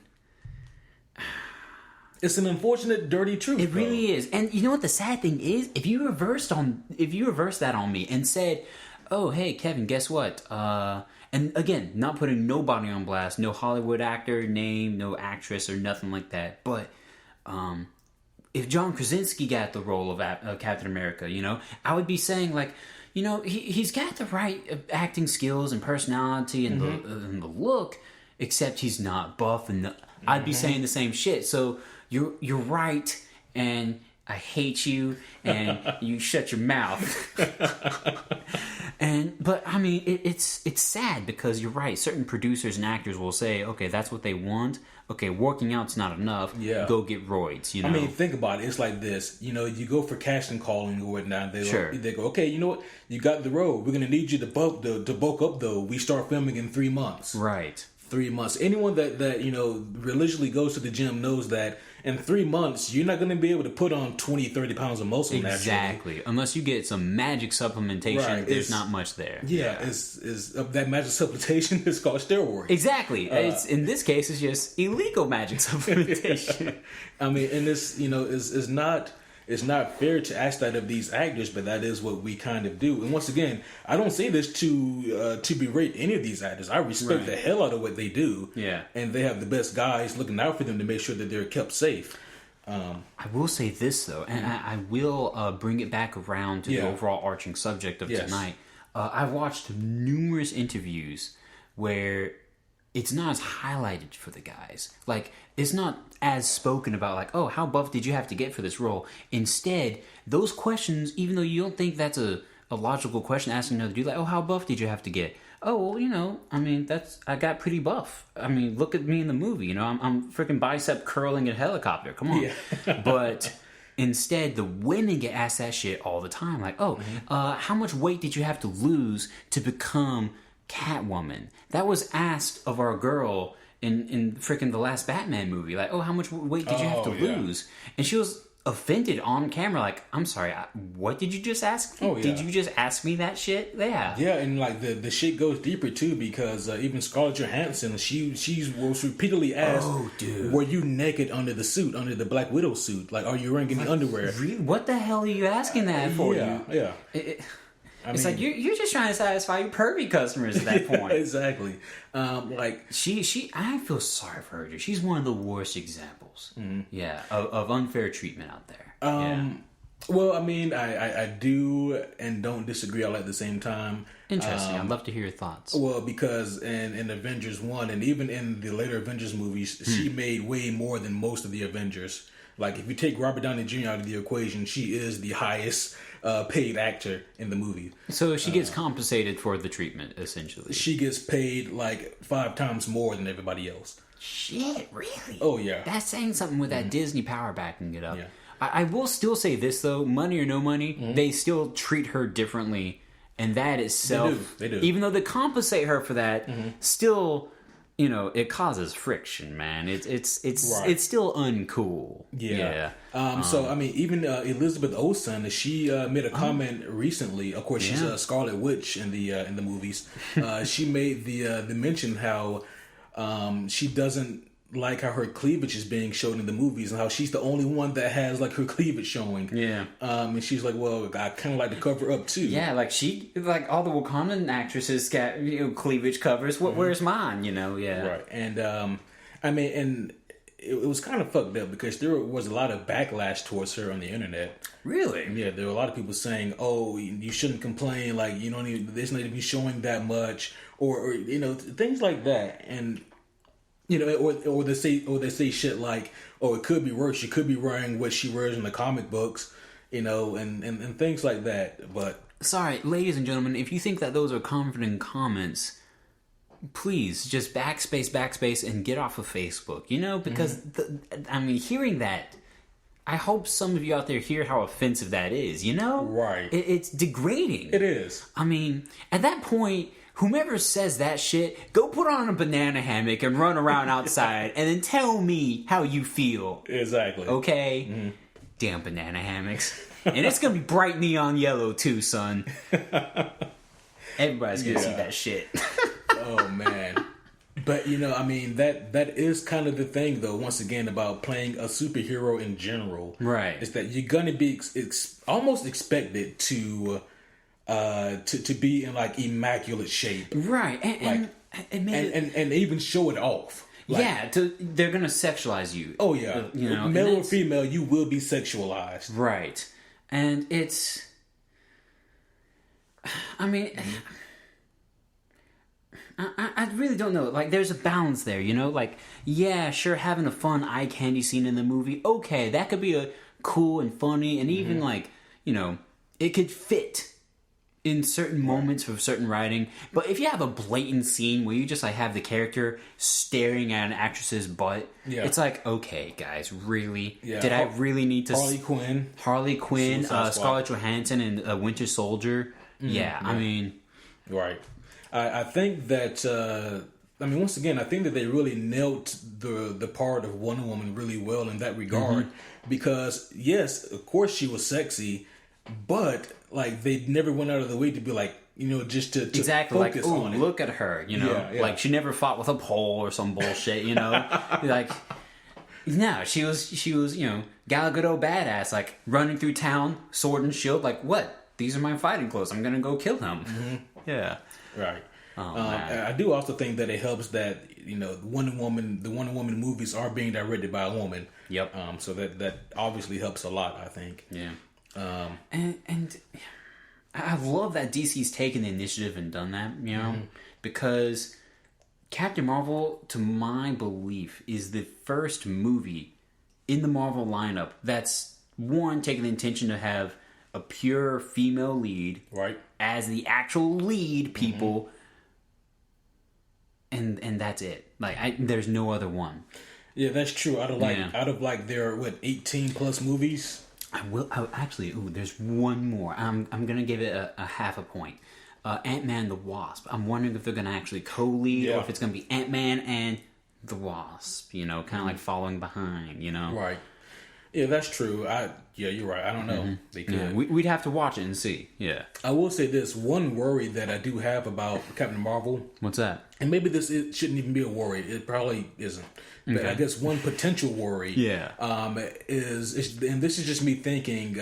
it's an unfortunate, dirty truth. It really is. And you know what the sad thing is? If you reversed that on me and said, oh, hey, Kevin, guess what? And again, not putting nobody on blast, no Hollywood actor name, no actress or nothing like that. But if John Krasinski got the role of Captain America, you know, I would be saying, like, you know, he's got the right acting skills and personality and the look, except he's not buff. And I'd be saying the same shit. So you're right, and I hate you, and you shut your mouth. But I mean, it's sad, because you're right. Certain producers and actors will say, okay, that's what they want. Okay, working out's not enough. Yeah. Go get roids, you know? I mean, think about it. It's like this. You know, you go for casting calling or whatnot. They go, okay, you know what? You got the role. We're going to need you to bulk up, though. We start filming in 3 months. Right. 3 months. Anyone that you know, religiously goes to the gym knows that in 3 months, you're not going to be able to put on 20, 30 pounds of muscle naturally. Unless you get some magic supplementation, there's not much there. Yeah, it's that magic supplementation is called steroids. Exactly. It's, in this case, it's just illegal magic supplementation. I mean, and this, you know, is not... It's not fair to ask that of these actors, but that is what we kind of do. And once again, I don't say this to berate any of these actors. I respect the hell out of what they do. Yeah. And they have the best guys looking out for them to make sure that they're kept safe. I will say this, though, and I will bring it back around to the overall arching subject of tonight. I've watched numerous interviews where it's not as highlighted for the guys. Like, it's not as spoken about, like, oh, how buff did you have to get for this role? Instead, those questions, even though you don't think that's a logical question asking another dude, like, oh, how buff did you have to get? Oh, well, you know, I mean, I got pretty buff. I mean, look at me in the movie, you know, I'm freaking bicep curling a helicopter. Come on. Yeah. But Instead, the women get asked that shit all the time. Like, how much weight did you have to lose to become Catwoman? That was asked of our girl in freaking the last Batman movie. Like, how much weight did you have to lose? And she was offended on camera. Like, I'm sorry, what did you just ask me? Did you just ask me that shit? Yeah. Yeah, and like the shit goes deeper too, because even Scarlett Johansson, she was repeatedly asked, were you naked under the suit, under the Black Widow suit? Like, are you wearing any underwear? Really? What the hell are you asking that for? Yeah. It's like you're just trying to satisfy your pervy customers at that point. Exactly. Like she, I feel sorry for her. She's one of the worst examples. Of unfair treatment out there. Well, I mean, I do and don't disagree all at the same time. Interesting. I'd love to hear your thoughts. Well, because in Avengers 1 and even in the later Avengers movies, she made way more than most of the Avengers. Like, if you take Robert Downey Jr. out of the equation, she is the highest paid actor in the movie. So she gets compensated for the treatment, essentially. She gets paid like 5 times more than everybody else. Shit, really? Oh, yeah. That's saying something with that Disney power backing it up. Yeah. I will still say this, though. Money or no money, they still treat her differently. And that itself, they do. Even though they compensate her for that, still... it causes friction, man. It's still uncool. Yeah. So I mean, even Elizabeth Olsen, she made a comment recently. Of course, she's a Scarlet Witch in the movies. She made the mention how she doesn't like how her cleavage is being shown in the movies, and how she's the only one that has like her cleavage showing. Yeah. And she's like, well, I kind of like to cover up too. Yeah, like all the Wakandan actresses got cleavage covers. Where's mine? Yeah. Right. And I mean, and it was kind of fucked up because there was a lot of backlash towards her on the internet. Really? Yeah, there were a lot of people saying, "Oh, you shouldn't complain. Like, you don't even, it's not even showing that much," or things like that. And or they say shit like, "Oh, it could be worse. She could be wearing what she wears in the comic books," and things like that. But sorry, ladies and gentlemen, if you think that those are confident comments, please just backspace and get off of Facebook. Because hearing that, I hope some of you out there hear how offensive that is. Right? It's degrading. It is. I mean, at that point, whomever says that shit, go put on a banana hammock and run around outside and then tell me how you feel. Exactly. Okay? Mm-hmm. Damn banana hammocks. And it's going to be bright neon yellow too, son. Everybody's going to see that shit. Oh, man. But, that is kind of the thing, though, once again, about playing a superhero in general. Right. Is that you're going to be almost expected to be in like immaculate shape, right? And even show it off. Like, they're gonna sexualize you. Oh yeah, male or female, you will be sexualized, right? And it's, I mean, I really don't know. Like, there's a balance there, Like, yeah, sure, having a fun eye candy scene in the movie, okay, that could be a cool and funny, and even like, it could fit in certain moments with certain writing. But if you have a blatant scene where you just like have the character staring at an actress's butt, it's like, okay, guys, really? Yeah. Did I really need to... Harley Quinn, Scarlett Johansson, and Winter Soldier. I mean... Right. I think that... once again, I think that they really nailed the part of Wonder Woman really well in that regard. Because, yes, of course she was sexy, but like they never went out of the way to be like, just to exactly focus like, on it. Look at her, like she never fought with a pole or some bullshit, like no, she was Gal Gadot badass, like running through town, sword and shield, like what? These are my fighting clothes. I'm gonna go kill him. Yeah, right. Oh, man. I do also think that it helps that the Wonder Woman movies are being directed by a woman. Yep. So that obviously helps a lot, I think. Yeah. And I love that DC's taken the initiative and done that, because Captain Marvel, to my belief, is the first movie in the Marvel lineup that's, one, taking the intention to have a pure female lead, right, as the actual lead people, and that's it. Like, there's no other one. Yeah, that's true. Out of their 18 plus movies. I will. Actually, there's one more. I'm gonna give it a half a point. Ant-Man the Wasp. I'm wondering if they're gonna actually co-lead or if it's gonna be Ant-Man and the Wasp. You know, kind of like following behind. You know, Right. Yeah, that's true. Yeah, you're right. I don't know. They could. yeah, we'd have to watch it and see. Yeah. I will say this one worry that I do have about Captain Marvel. What's that? And maybe it shouldn't even be a worry. It probably isn't. But I guess one potential worry, is, and this is just me thinking,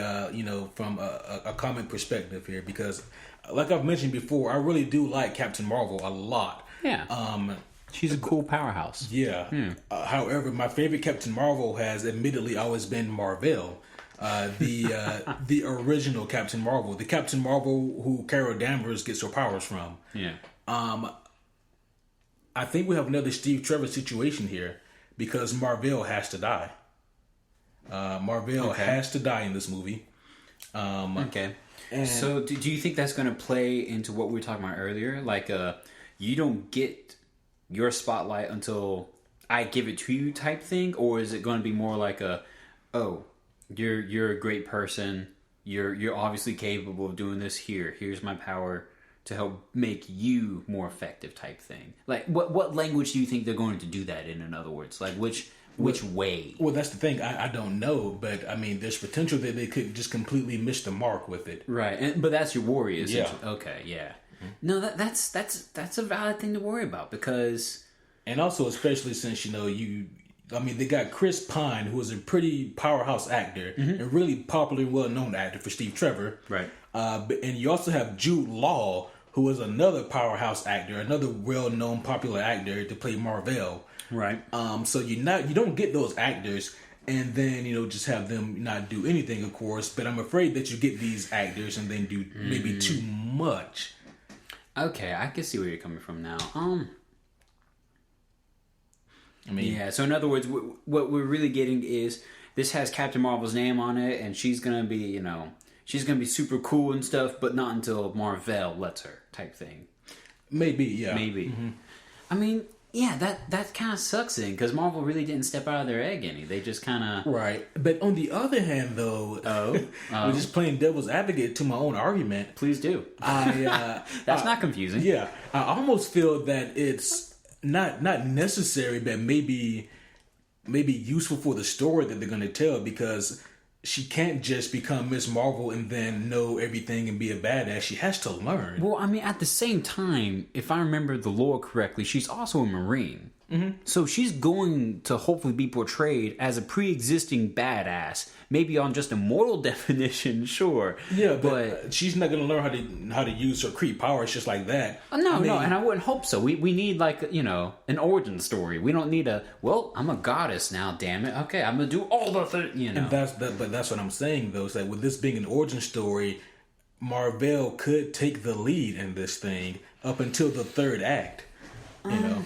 from a comic perspective here, because, like I've mentioned before, I really do like Captain Marvel a lot. Yeah. She's a cool powerhouse. Yeah. However, my favorite Captain Marvel has admittedly always been Marvel. The original Captain Marvel, the Captain Marvel who Carol Danvers gets her powers from. Yeah. I think we have another Steve Trevor situation here because Marvel has to die. Marvel has to die in this movie. Okay. So do you think that's going to play into what we were talking about earlier? Like, you don't get your spotlight until I give it to you type thing? Or is it going to be more like you're a great person. You're obviously capable of doing this here. Here's my power to help make you more effective type thing. Like, what language do you think they're going to do that in other words? Like, which way? Well, that's the thing. I don't know, but I mean, there's potential that they could just completely miss the mark with it. Right, but that's your worry, essentially. Yeah. Okay, yeah. No, that's a valid thing to worry about because, and also especially since they got Chris Pine, who is a pretty powerhouse actor and really popular and well known actor for Steve Trevor. Right. And you also have Jude Law, who is another powerhouse actor, another well known popular actor to play Marvel. Right. So you don't get those actors and then just have them not do anything, of course. But I'm afraid that you get these actors and then do maybe too much. Okay, I can see where you're coming from now. Yeah. So in other words, what we're really getting is this has Captain Marvel's name on it, and she's gonna be, she's gonna be super cool and stuff, but not until Marvel lets her, type thing. Maybe, yeah. Maybe. Mm-hmm. I mean, yeah, that kind of sucks in because Marvel really didn't step out of their egg any. They just kind of right. But on the other hand, though, we're just playing devil's advocate to my own argument. Please do. That's not confusing. Yeah, I almost feel that it's not necessary, but maybe useful for the story that they're going to tell because she can't just become Miss Marvel and then know everything and be a badass. She has to learn. Well, I mean, at the same time, if I remember the lore correctly, she's also a Marine. Mm-hmm. So she's going to hopefully be portrayed as a pre-existing badass. Maybe on just a moral definition, sure. Yeah, but she's not going to learn how to use her Kree powers just like that. No, and I wouldn't hope so. We need an origin story. We don't need I'm a goddess now, damn it. Okay, I'm going to do all the things, And but that's what I'm saying, though, is that with this being an origin story, Marvel could take the lead in this thing up until the third act. I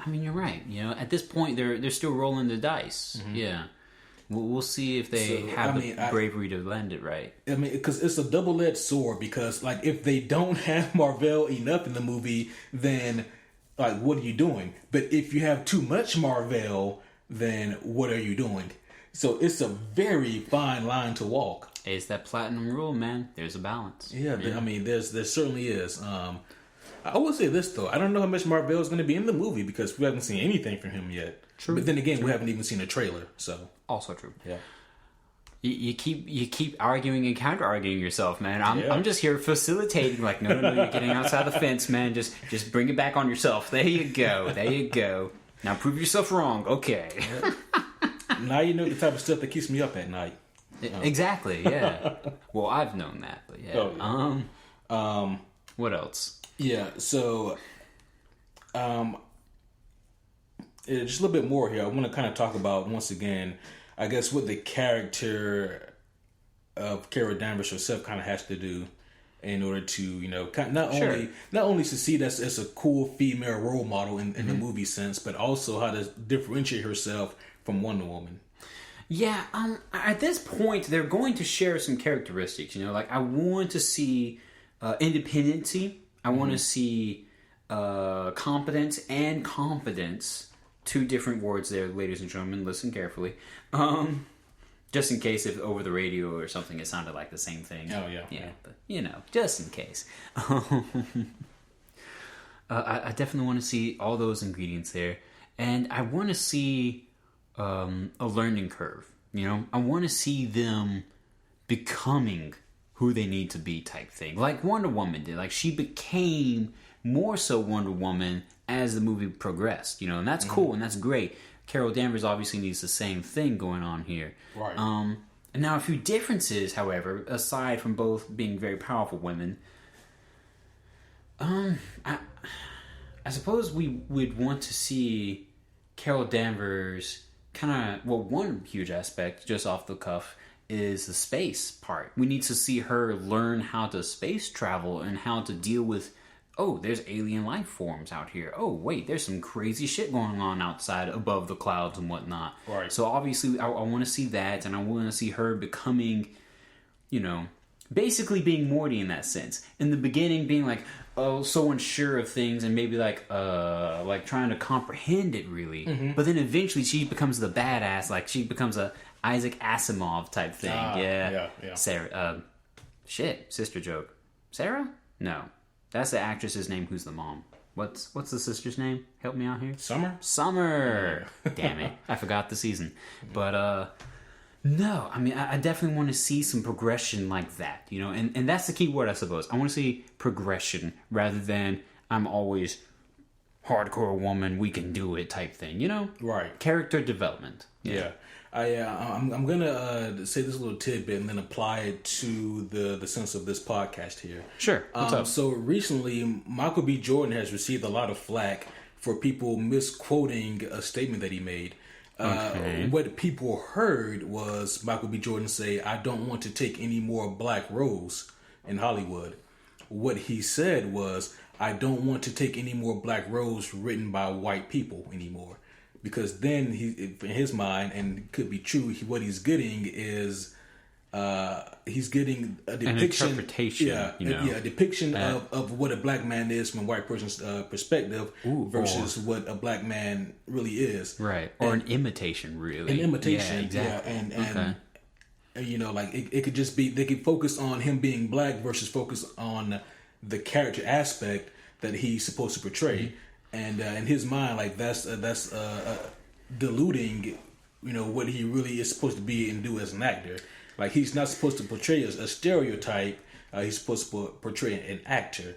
mean, you're right. At this point, they're still rolling the dice. Mm-hmm. Yeah, we'll see if they have the bravery to land it right. I mean, because it's a double-edged sword. Because if they don't have Marvel enough in the movie, then what are you doing? But if you have too much Marvel, then what are you doing? So it's a very fine line to walk. It's that platinum rule, man. There's a balance. Yeah. I mean, there certainly is. I will say this, though. I don't know how much Marvel is going to be in the movie because we haven't seen anything from him yet. True. But then again, we haven't even seen a trailer, so. Also true. Yeah. You keep arguing and counter-arguing yourself, man. I'm just here facilitating, no, you're getting outside the fence, man. Just bring it back on yourself. There you go. Now prove yourself wrong. Okay. Yeah. Now you know the type of stuff that keeps me up at night. Exactly, yeah. Well, I've known that, but yeah. Oh, yeah. What else? Yeah, so just a little bit more here. I want to kind of talk about, once again, I guess what the character of Carol Danvers herself kind of has to do in order to, not only succeed as a cool female role model in the movie sense, but also how to differentiate herself from Wonder Woman. Yeah, at this point, they're going to share some characteristics. I want to see independency. I want to see competence and confidence. Two different words there, ladies and gentlemen. Listen carefully. Just in case if over the radio or something it sounded like the same thing. Oh, yeah. Yeah. But, just in case. I definitely want to see all those ingredients there. And I want to see a learning curve. I want to see them becoming who they need to be type thing. Like Wonder Woman did. Like, she became more so Wonder Woman as the movie progressed, and that's cool and that's great. Carol Danvers obviously needs the same thing going on here. Right. And now a few differences, however, aside from both being very powerful women. I suppose we would want to see Carol Danvers kind of, one huge aspect, just off the cuff, is the space part. We need to see her learn how to space travel and how to deal with, there's alien life forms out here. Oh, wait, there's some crazy shit going on outside above the clouds and whatnot. Right. So obviously I want to see that, and I want to see her becoming, basically being Morty in that sense. In the beginning, being like, so unsure of things and maybe like trying to comprehend it really. Mm-hmm. But then eventually she becomes the badass, like she becomes a Isaac Asimov type thing. Yeah. Sarah, sister joke. Sarah? No. That's the actress's name who's the mom. What's the sister's name? Help me out here. Summer. Damn it. I forgot the season. But no, I mean, I definitely want to see some progression like that, and that's the key word, I suppose. I want to see progression rather than I'm always hardcore woman, we can do it type thing, Right. Character development. Yeah. I'm gonna say this little tidbit and then apply it to the sense of this podcast here. Sure. What's up? So recently, Michael B. Jordan has received a lot of flack for people misquoting a statement that he made. Okay. What people heard was Michael B. Jordan say, "I don't want to take any more black roles in Hollywood." What he said was, "I don't want to take any more black roles written by white people anymore." Because then, in his mind, and it could be true, what he's getting is he's getting a depiction, an interpretation, a depiction of what a black man is from a white person's perspective versus what a black man really is, right? Or an imitation, really. An imitation, yeah, exactly. And like it could just be they could focus on him being black versus focus on the character aspect that he's supposed to portray. Mm-hmm. And in his mind, like that's diluting, what he really is supposed to be and do as an actor. Like he's not supposed to portray a stereotype. He's supposed to portray an actor.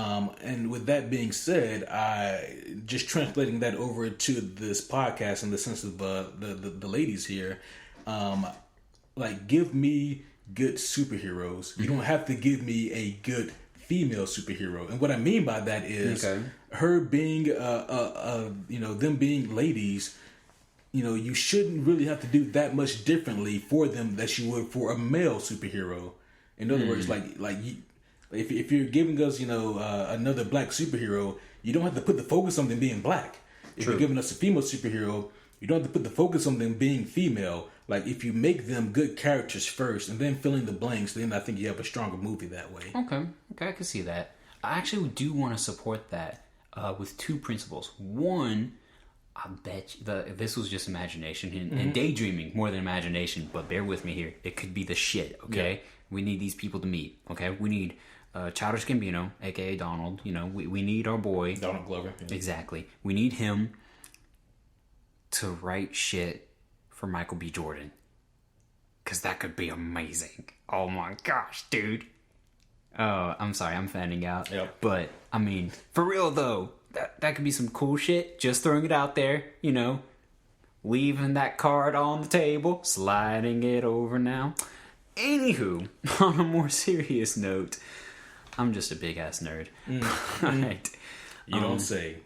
And with that being said, I just translating that over to this podcast in the sense of the ladies here. Like, give me good superheroes. You don't have to give me a good female superhero. And what I mean by that is her being them being ladies, you shouldn't really have to do that much differently for them that you would for a male superhero. In other words, if you're giving us another black superhero, you don't have to put the focus on them being black. If you're giving us a female superhero, you don't have to put the focus on them being female. Like, if you make them good characters first and then fill in the blanks, then I think you have a stronger movie that way. Okay, I can see that. I actually do want to support that with two principles. One, I bet this was just imagination and daydreaming more than imagination, but bear with me here. It could be the shit, okay? Yeah. We need these people to meet, okay? We need Childish Gambino, a.k.a. Donald. We need our boy. Donald Glover. Yeah. Exactly. We need him to write shit for Michael B. Jordan. Because that could be amazing. Oh my gosh, dude. Oh, I'm sorry, I'm fanning out. Yep. But, I mean, for real though, that could be some cool shit. Just throwing it out there, leaving that card on the table, sliding it over now. Anywho, on a more serious note, I'm just a big ass nerd. Right. You don't say.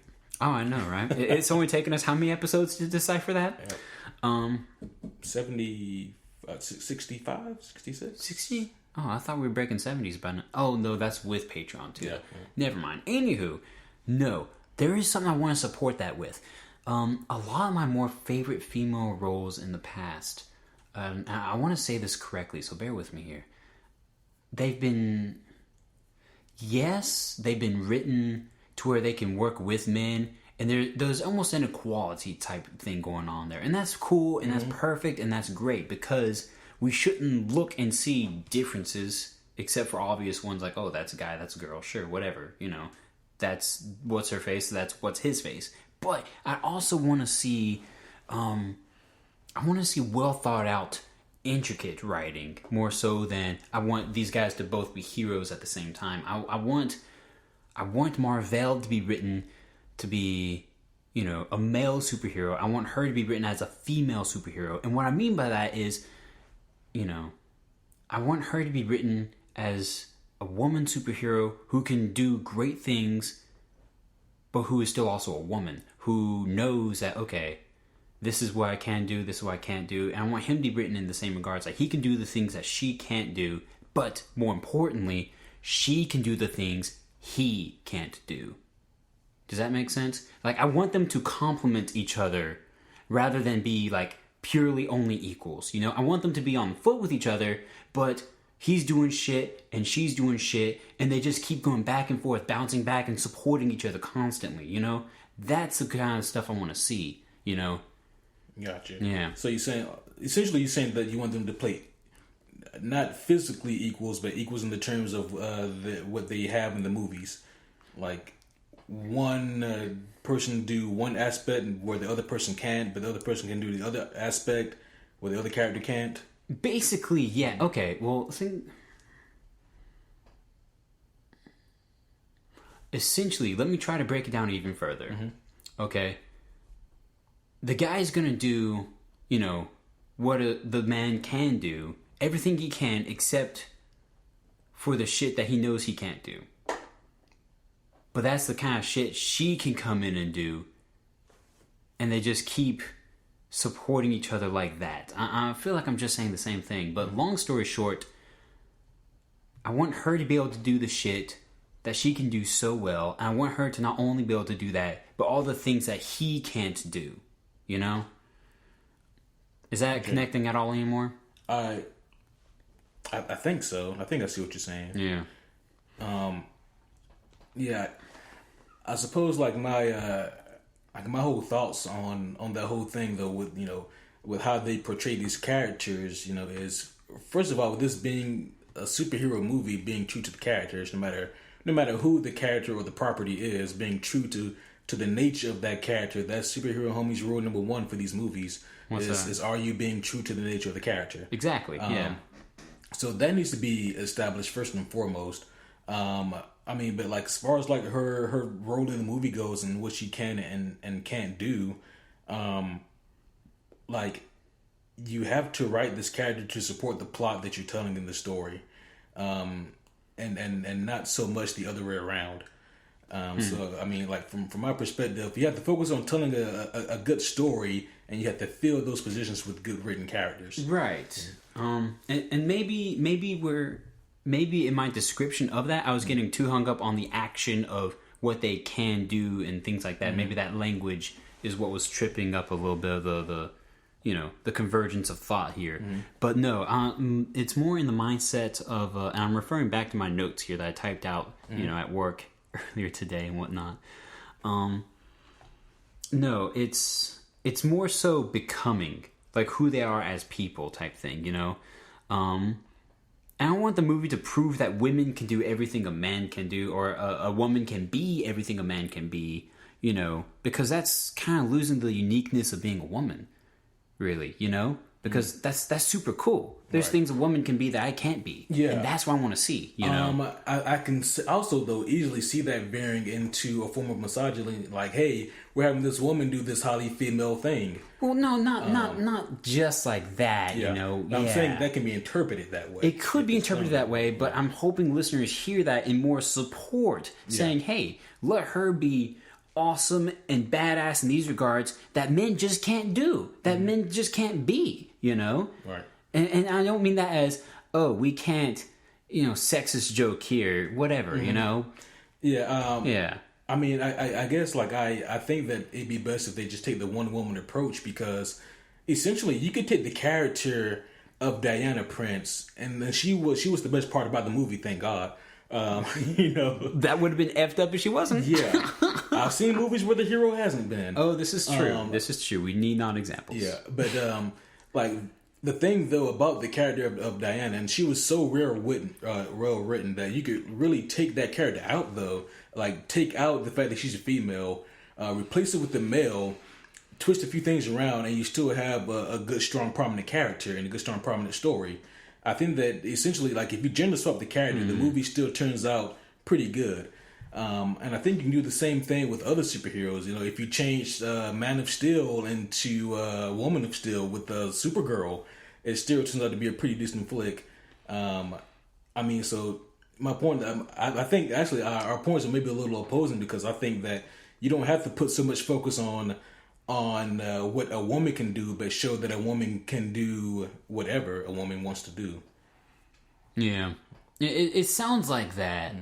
Oh, I know, right? It's only taken us how many episodes to decipher that? Yep. 65, 66? 60? Oh, I thought we were breaking 70s by now. Oh, no, that's with Patreon, too. Yeah. Never mind. Anywho, no, there is something I want to support that with. A lot of my more favorite female roles in the past, I want to say this correctly, so bear with me here. They've been written to where they can work with men, And there's almost an equality type thing going on there. And that's cool, and that's perfect, and that's great, because we shouldn't look and see differences, except for obvious ones like, oh, that's a guy, that's a girl, sure, whatever, you know. That's what's her face, that's what's his face. But I also want to see, well thought out, intricate writing, more so than I want these guys to both be heroes at the same time. I want Marvel to be written to be, you know, a male superhero. I want her to be written as a female superhero. And what I mean by that is, you know, I want her to be written as a woman superhero who can do great things, but who is still also a woman, who knows that, okay, this is what I can do, this is what I can't do. And I want him to be written in the same regards. Like, he can do the things that she can't do, but more importantly, she can do the things he can't do. Does that make sense? Like, I want them to complement each other rather than be, like, purely only equals. You know, I want them to be on foot with each other, but he's doing shit and she's doing shit, and they just keep going back and forth, bouncing back and supporting each other constantly, you know? That's the kind of stuff I want to see, you know? Gotcha. Yeah. So you're saying that you want them to play not physically equals, but equals in the terms of what they have in the movies. Like, one person do one aspect where the other person can't, but the other person can do the other aspect where the other character can't. Basically, yeah. Okay, well, essentially, let me try to break it down even further. Mm-hmm. Okay? The guy's gonna do, you know, what the man can do, everything he can, except for the shit that he knows he can't do. But that's the kind of shit she can come in and do, and they just keep supporting each other like that. I feel like I'm just saying the same thing, but long story short, I want her to be able to do the shit that she can do so well, and I want her to not only be able to do that, but all the things that he can't do, you know? Is that connecting at all anymore? I think so. I think I see what you're saying. Yeah. Yeah. I suppose like my whole thoughts on that whole thing though, with, you know, with how they portray these characters, you know, is, first of all, with this being a superhero movie, being true to the characters, no matter who the character or the property is, being true to the nature of that character. That's superhero homies rule number one for these movies. Is are you being true to the nature of the character? Exactly. Yeah. So that needs to be established first and foremost. I mean, but like, as far as like her role in the movie goes and what she can and can't do, like, you have to write this character to support the plot that you're telling in the story, and not so much the other way around. So I mean, like, from my perspective, you have to focus on telling a good story, and you have to fill those positions with good written characters. Right. And maybe in my description of that, I was getting too hung up on the action of what they can do and things like that. Mm-hmm. Maybe that language is what was tripping up a little bit of the you know, the convergence of thought here. Mm-hmm. But no, it's more in the mindset of, and I'm referring back to my notes here that I typed out, you know, at work earlier today and whatnot. No, it's more so becoming, like, who they are as people type thing, you know? And I want the movie to prove that women can do everything a man can do, or a woman can be everything a man can be, you know, because that's kind of losing the uniqueness of being a woman, really, you know? Because that's super cool. There's things a woman can be that I can't be. Yeah. And that's what I want to see, you know? I can also, though, easily see that veering into a form of misogyny. Like, hey, we're having this woman do this highly female thing. Well, no, not just like that, you know? I'm saying that can be interpreted that way. It could be interpreted that way, but I'm hoping listeners hear that in more support, saying, hey, let her be awesome and badass in these regards that men just can't do, that men just can't be, you know? Right. And I don't mean that as, oh, we can't, you know, sexist joke here, whatever, you know? Yeah. Yeah. I mean, I guess, like, I think that it'd be best if they just take the one-woman approach, because essentially you could take the character of Diana Prince, and then she was the best part about the movie, thank God. You know, that would have been effed up if she wasn't. Yeah. I've seen movies where the hero hasn't been. Oh, this is true. This is true. We need non-examples. Yeah, but like the thing though about the character of Diana, and she was so well written that you could really take that character out though. Like take out the fact that she's a female, replace it with the male, twist a few things around, and you still have a good, strong, prominent character and a good, strong, prominent story. I think that essentially, like if you gender swap the character, the movie still turns out pretty good. And I think you can do the same thing with other superheroes. You know, if you change Man of Steel into Woman of Steel with Supergirl, it still turns out to be a pretty decent flick. I mean, so my point, I think actually our points are maybe a little opposing because I think that you don't have to put so much focus on what a woman can do, but show that a woman can do whatever a woman wants to do. Yeah, it sounds like that.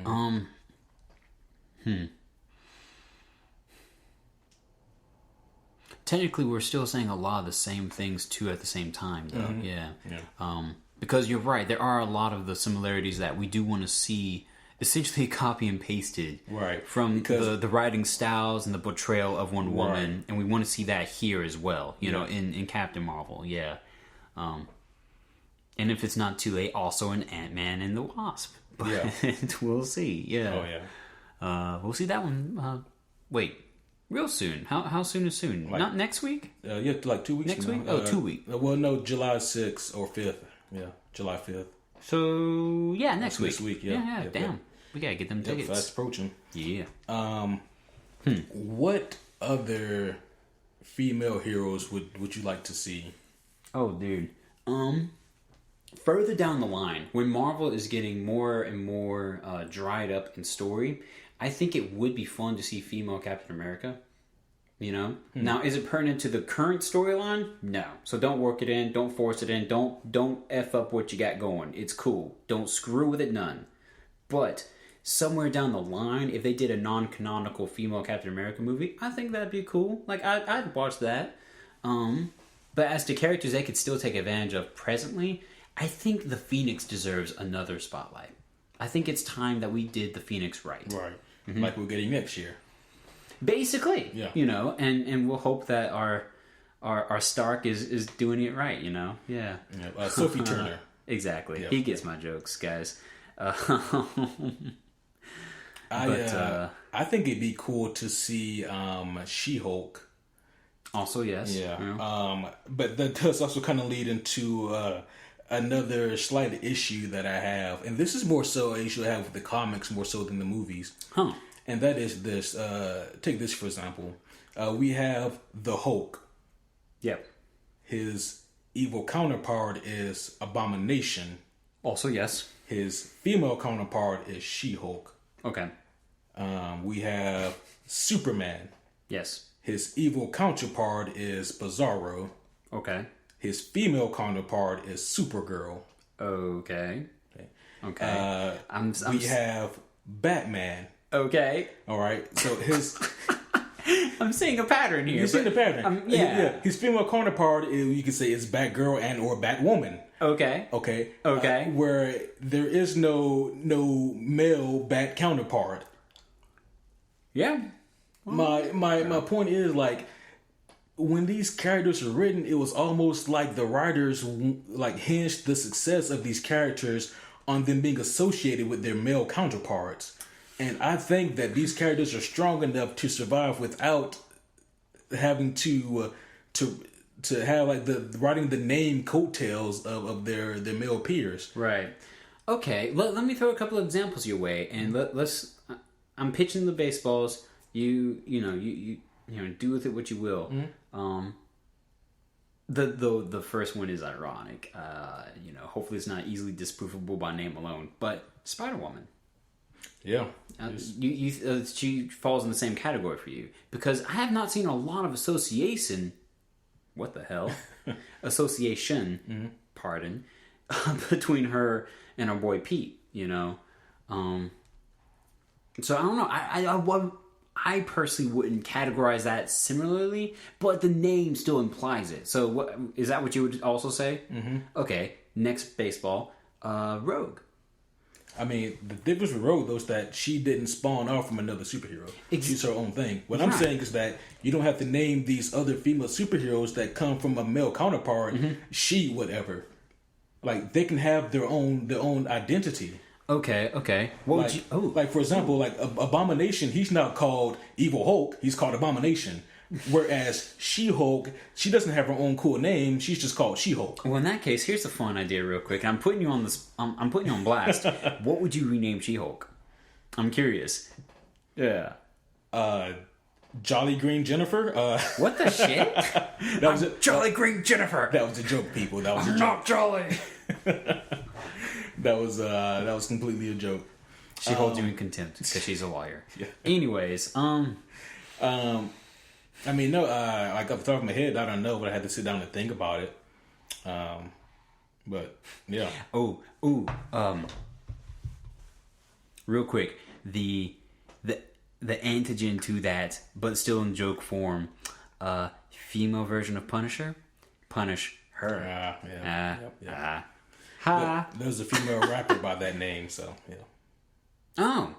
Technically, we're still saying a lot of the same things too at the same time, though. Mm-hmm. Yeah. Because you're right, there are a lot of the similarities that we do want to see essentially copy and pasted from the writing styles and the portrayal of one woman, and we want to see that here as well, you know, in Captain Marvel, and if it's not too late, also in Ant-Man and the Wasp, but we'll see, we'll see that one, real soon. How soon is soon? Like, not next week? Like 2 weeks next week? 2 weeks. Well, no, July 6th or 5th. Yeah, July 5th. So, next week. This week, damn. Yeah. We gotta get them tickets. Fast approaching. Yeah. What other female heroes would you like to see? Oh, dude. Further down the line, when Marvel is getting more and more dried up in story, I think it would be fun to see female Captain America. You know? Now, is it pertinent to the current storyline? No. So don't work it in. Don't force it in. Don't F up what you got going. It's cool. Don't screw with it none. But somewhere down the line, if they did a non-canonical female Captain America movie, I think that'd be cool. Like, I'd watch that. But as to characters they could still take advantage of presently, I think the Phoenix deserves another spotlight. I think it's time that we did the Phoenix right. Right. Mm-hmm. Like we're getting next year. Basically, you know, and we'll hope that our Stark is doing it right, you know, Sophie Turner, exactly. He gets my jokes, guys. I think it'd be cool to see She-Hulk. Also, yes, but that does also kind of lead into another slight issue that I have, and this is more so an issue I have with the comics more so than the movies. And that is this. Take this for example. We have the Hulk. Yep. His evil counterpart is Abomination. Also, yes. His female counterpart is She-Hulk. Okay. We have Superman. Yes. His evil counterpart is Bizarro. Okay. His female counterpart is Supergirl. Okay. We have Batman. Okay. All right. So his... I'm seeing a pattern here. You're seeing a pattern. His female counterpart, you could say, is Batgirl and or Batwoman. Okay. Where there is no male Bat counterpart. Yeah. My point is, like, when these characters were written, it was almost like the writers like hinged the success of these characters on them being associated with their male counterparts. And I think that these characters are strong enough to survive without having to have like the writing the name coattails of their male peers. Right. Okay. Let me throw a couple of examples your way, and let's. I'm pitching the baseballs. You do with it what you will. Mm-hmm. The first one is ironic. Hopefully it's not easily disprovable by name alone. But Spider-Woman. Yeah. She falls in the same category for you. Because I have not seen a lot of association. What the hell? Association. Mm-hmm. Pardon. Between her and our boy Pete. You know. So I don't know. I personally wouldn't categorize that similarly, but the name still implies it. So is that what you would also say? Mm-hmm. Okay. Next baseball. Rogue. I mean, the difference with Rogue, though, is that she didn't spawn off from another superhero. She's her own thing. What I'm saying is that you don't have to name these other female superheroes that come from a male counterpart, she, whatever. Like, they can have their own identity. Okay. What would you... Oh. Like, for example, like, Abomination, he's not called Evil Hulk. He's called Abomination. Whereas She-Hulk, she doesn't have her own cool name. She's just called She-Hulk. Well, in that case, here's a fun idea real quick. I'm putting you on this. I'm putting you on blast. What would you rename She-Hulk? I'm curious. Yeah. Jolly Green Jennifer. What the shit? That was Jolly Green Jennifer. That was a joke, people. That was a joke. Not jolly. That was completely a joke. She holds you in contempt because she's a liar. Yeah. Anyways, I mean, no, like off the top of my head, I don't know, but I had to sit down and think about it. But yeah. Real quick, the antigen to that, but still in joke form, female version of Punisher, punish her. There's a female rapper by that name, so yeah. Oh,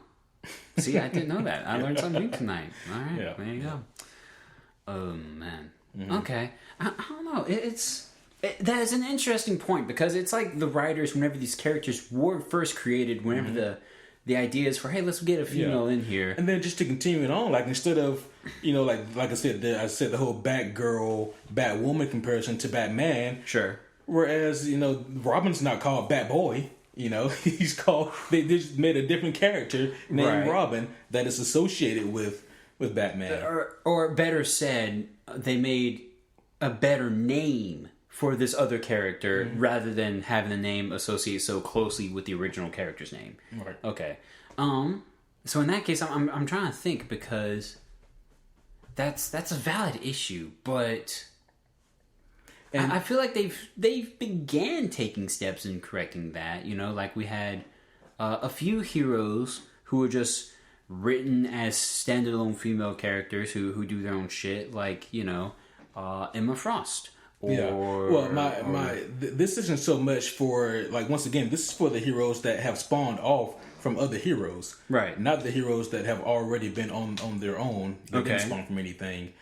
see, I didn't know that. I learned something new tonight. All right, there you go. Oh man. Okay, I don't know. That is an interesting point because it's like the writers, whenever these characters were first created, whenever the idea is for, hey, let's get a female in here, and then just to continue it on, like instead of like I said the whole Batgirl Batwoman comparison to Batman, sure. Whereas Robin's not called Batboy. He's called. They just made a different character named Robin that is associated with Batman. Or better said, they made a better name for this other character rather than having the name associate so closely with the original character's name. Right. Okay. So in that case, I'm trying to think because that's a valid issue, but and I feel like they've began taking steps in correcting that. Like we had a few heroes who were just written as standalone female characters who do their own shit, like Emma Frost. This isn't so much for, like, once again, this is for the heroes that have spawned off from other heroes, right? Not the heroes that have already been on their own. They didn't spawn from anything.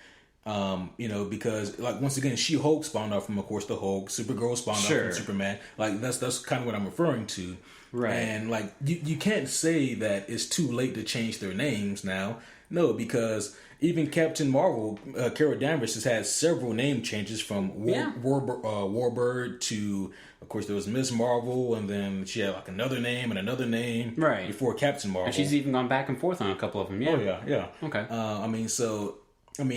Because, like, once again, She-Hulk spawned off from, of course, the Hulk. Supergirl spawned off from Superman. Like, that's kind of what I'm referring to. Right. And, like, you can't say that it's too late to change their names now. No, because even Captain Marvel, Carol Danvers, has had several name changes from Warbird to, of course, there was Miss Marvel, and then she had, like, another name right before Captain Marvel. And she's even gone back and forth on a couple of them. Yeah. Oh, yeah. Okay.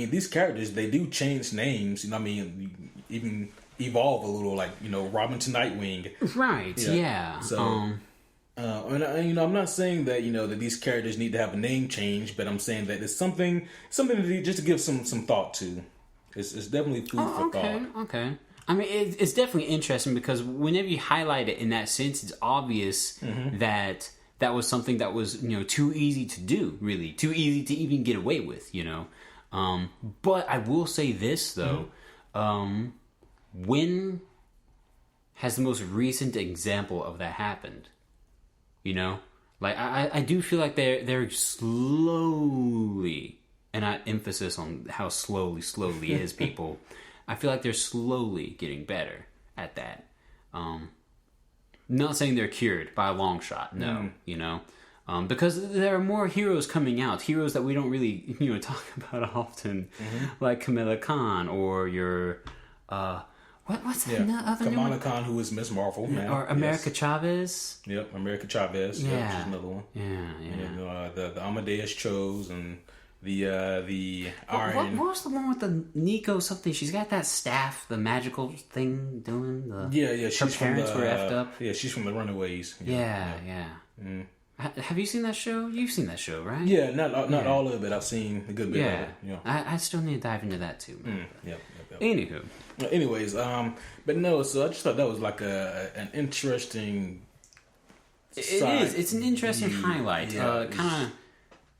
These characters, they do change names. Even evolve a little, like, Robin to Nightwing. Right, yeah. So, I'm not saying that, that these characters need to have a name change, but I'm saying that it's something to just to give some thought to. It's definitely food for thought. Okay. I mean, it's definitely interesting because whenever you highlight it in that sense, it's obvious that was something that was, too easy to do, really. Too easy to even get away with, But I will say this, though. When has the most recent example of that happened? Like, I do feel like they're slowly, and I emphasis on how slowly is, people. I feel like they're slowly getting better at that. Not saying they're cured by a long shot, no, because there are more heroes coming out, heroes that we don't really, talk about often, like Kamala Khan or your, what's that other name? Kamala Khan, who is Miss Marvel, or America Chavez. Yep, America Chavez. Yeah, she's another one. Yeah. And, the Amadeus Chose and the Iron. What was the one with the Nico something? She's got that staff, the magical thing doing the. Yeah. Her parents were effed up. Yeah, she's from the Runaways. Yeah. Have you seen that show? You've seen that show, right? Yeah, not all of it. I've seen a good bit of it. Yeah. I still need to dive into that too. Yep. Anywho. Anyways, but no, so I just thought that was like an interesting. It is. It's an interesting highlight. Kind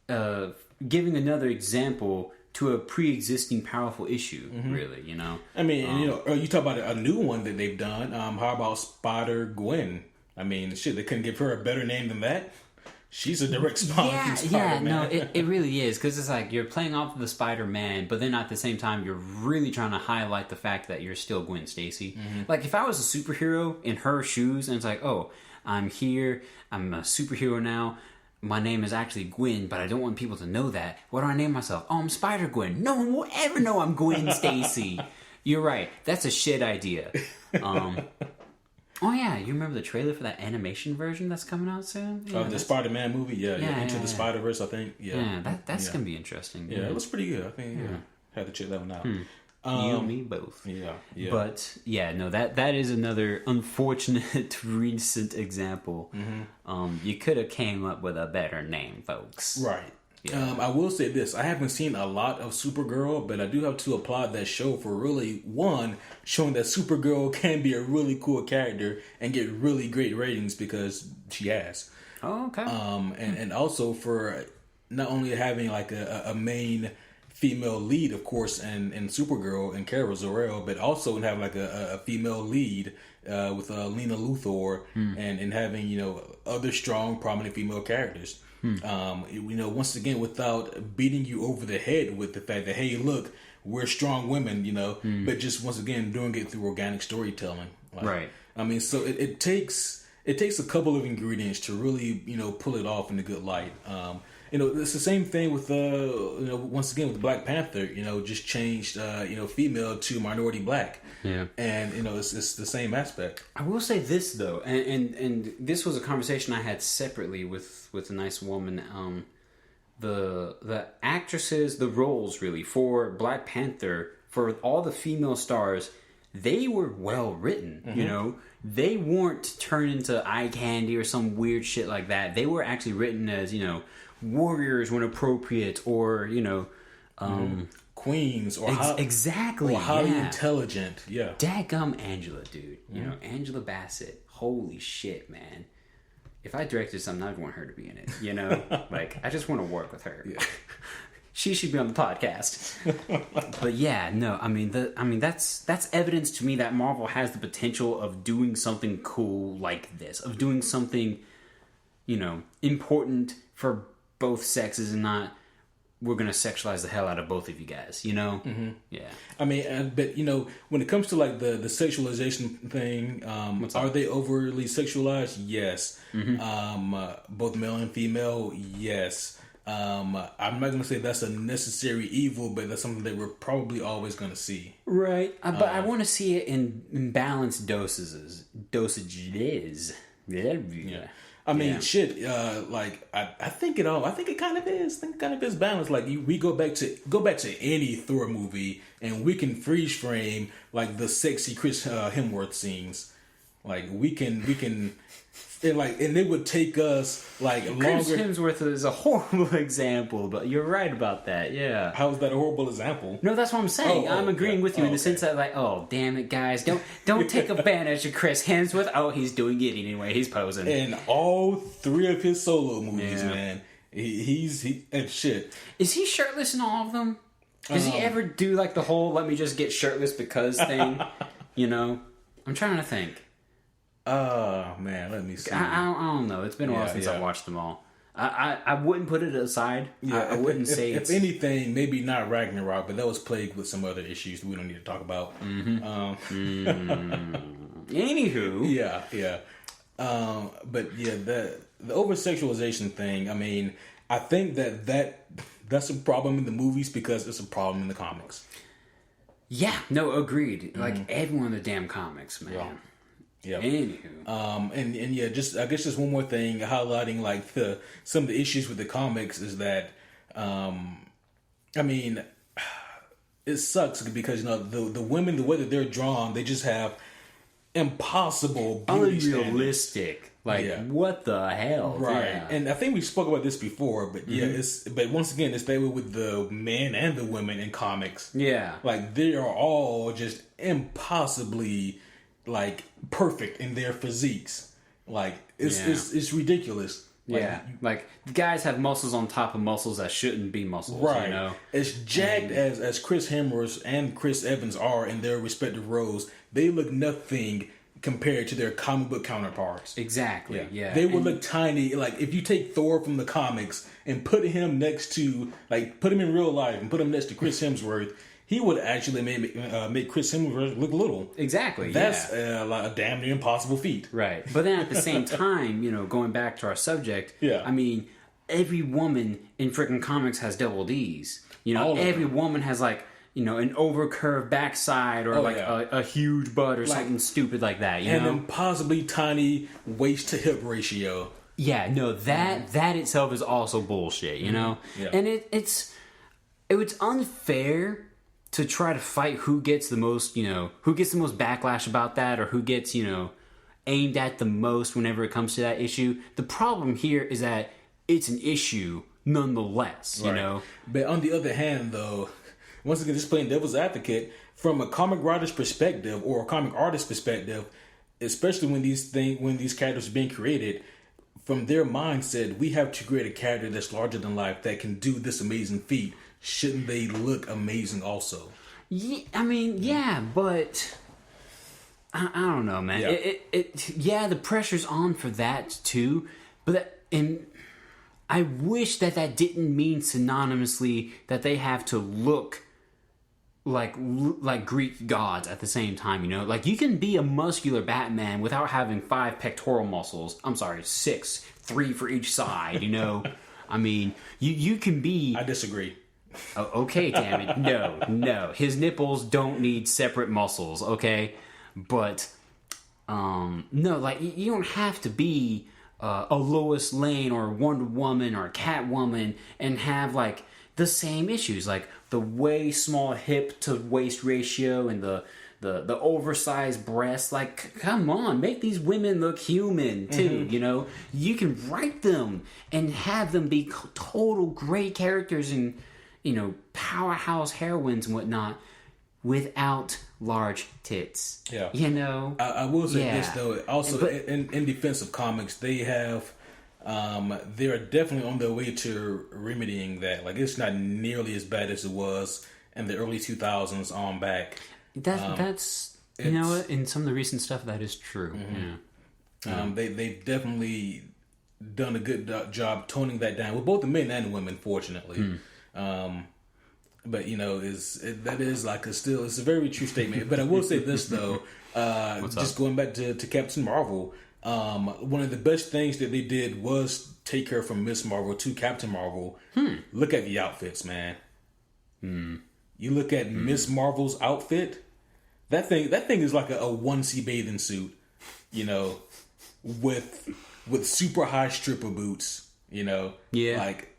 of giving another example to a pre-existing powerful issue. Really, I mean, you talk about a new one that they've done. How about Spider-Gwen? I mean, shit, they couldn't give her a better name than that. She's a direct spawn from Spider-Man. No, it really is, because it's like you're playing off of the Spider-Man, but then at the same time, you're really trying to highlight the fact that you're still Gwen Stacy. Mm-hmm. Like, if I was a superhero in her shoes, and it's like, oh, I'm here, I'm a superhero now, my name is actually Gwen, but I don't want people to know that. What do I name myself? Oh, I'm Spider-Gwen. No one will ever know I'm Gwen Stacy. You're right. That's a shit idea. Oh yeah, you remember the trailer for that animation version that's coming out soon? Yeah, the Spider-Man movie, Into the Spider-Verse, I think. That's gonna be interesting. Yeah, it looks pretty good. I think had to check that one out. You and me both. Yeah. But that is another unfortunate recent example. Mm-hmm. You could have came up with a better name, folks. Right. Yeah. I will say this. I haven't seen a lot of Supergirl, but I do have to applaud that show for really, one, showing that Supergirl can be a really cool character and get really great ratings because she has. Oh, okay. And also for not only having like a main female lead, of course, in Supergirl and Kara Zor-El, but also having like a female lead with Lena Luthor and having, other strong, prominent female characters. Once again, without beating you over the head with the fact that, hey, look, we're strong women, but just once again doing it through organic storytelling. Right. I mean, so it takes a couple of ingredients to really, pull it off in a good light. It's the same thing with once again with Black Panther. Just changed female to minority black. Yeah, and it's the same aspect. I will say this though, and this was a conversation I had separately with a nice woman. The actresses, the roles really for Black Panther, for all the female stars, they were well written. Mm-hmm. They weren't turned into eye candy or some weird shit like that. They were actually written as warriors when appropriate, or queens, or exactly, or highly intelligent. Yeah, dadgum Angela, dude. Angela Bassett. Holy shit, man! If I directed something, I'd want her to be in it. Like I just want to work with her. Yeah. She should be on the podcast. But yeah, no, I mean that's evidence to me that Marvel has the potential of doing something cool like this, of doing something, important for both sexes, and not we're gonna sexualize the hell out of both of you guys. Mm-hmm. Yeah. I mean, but when it comes to like the sexualization thing, are they overly sexualized? Yes. Mm-hmm. Both male and female, yes. I'm not going to say that's a necessary evil, but that's something that we're probably always going to see. Right. But I want to see it in balanced dosages. Yeah. I mean, shit. I think it all. I think it kind of is. I think it kind of is balanced. Like we go back to any Thor movie, and we can freeze frame like the sexy Chris Hemsworth scenes. Like we can. And it would take us longer. Chris Hemsworth is a horrible example, but you're right about that. Yeah. How is that a horrible example? No, that's what I'm saying. I'm agreeing with you in the sense that, oh, damn it, guys, don't take advantage of Chris Hemsworth. Oh, he's doing it anyway. He's posing. In all 3 of his solo movies, man, he's and shit. Is he shirtless in all of them? Does he ever do the whole "let me just get shirtless because" thing? I'm trying to think. Man, let me see. I don't know. It's been a while since I've watched them all. I wouldn't put it aside. Yeah, I wouldn't say if anything, maybe not Ragnarok, but that was plagued with some other issues that we don't need to talk about. Anywho. Yeah. But yeah, the over-sexualization thing, I mean, I think that's a problem in the movies because it's a problem in the comics. Yeah, no, agreed. Like, everyone in the damn comics, man. Yeah. Yeah. Anywho. And yeah, I guess just one more thing highlighting some of the issues with the comics is that I mean, it sucks because the women, the way that they're drawn, they just have impossible beauty unrealistic. What the hell? Right. Yeah. And I think we spoke about this before, but but once again, it's that way with the men and the women in comics. Yeah. They are all just impossibly perfect in their physiques. It's ridiculous. Guys have muscles on top of muscles that shouldn't be muscles. Right. As jacked as Chris Hemsworth and Chris Evans are in their respective roles, they look nothing compared to their comic book counterparts. Exactly. Yeah. They would look tiny. Like if you take Thor from the comics and put him next to, like, put him in real life and put him next to Chris Hemsworth, he would actually make Chris Hemsworth look little. Exactly. That's a damn near impossible feat. Right. But then at the same time, going back to our subject, I mean, every woman in freaking comics has double D's. Every woman has like, an overcurved backside or a huge butt or something stupid like that. And an impossibly tiny waist to hip ratio. Yeah, no, that itself is also bullshit, Yeah. And it's unfair to try to fight who gets the most, who gets the most backlash about that, or who gets, aimed at the most whenever it comes to that issue. The problem here is that it's an issue nonetheless, you know? But on the other hand, though, once again, just playing devil's advocate, from a comic writer's perspective or a comic artist's perspective, especially when these characters are being created, from their mindset, we have to create a character that's larger than life that can do this amazing feat. Shouldn't they look amazing also? Yeah, I mean, yeah, but I don't know, man. Yeah. The pressure's on for that too, but I wish that didn't mean synonymously that they have to look like Greek gods at the same time, Like, you can be a muscular Batman without having 5 pectoral muscles. I'm sorry, 6, 3 for each side, I mean, you can be... I disagree. Oh, okay, damn it. No. His nipples don't need separate muscles, okay? But, no, like, you don't have to be a Lois Lane or Wonder Woman or Catwoman and have, like, the same issues. Like, the way small hip to waist ratio and the oversized breasts. Like, come on, make these women look human too. You can write them and have them be total great characters and powerhouse heroines and whatnot without large tits. Yeah. I will say this though. Also, in defense of comics, they have. They're definitely on their way to remedying that. Like, it's not nearly as bad as it was in the early 2000s on back. That's what, in some of the recent stuff, that is true. Mm-hmm. They've definitely done a good job toning that down with both the men and the women, fortunately. But that is like it's a very true statement. But I will say this though, just going back to Captain Marvel. One of the best things that they did was take her from Miss Marvel to Captain Marvel. Look at the outfits, man. You look at Miss Marvel's outfit. That thing is like a onesie bathing suit, with super high stripper boots. Like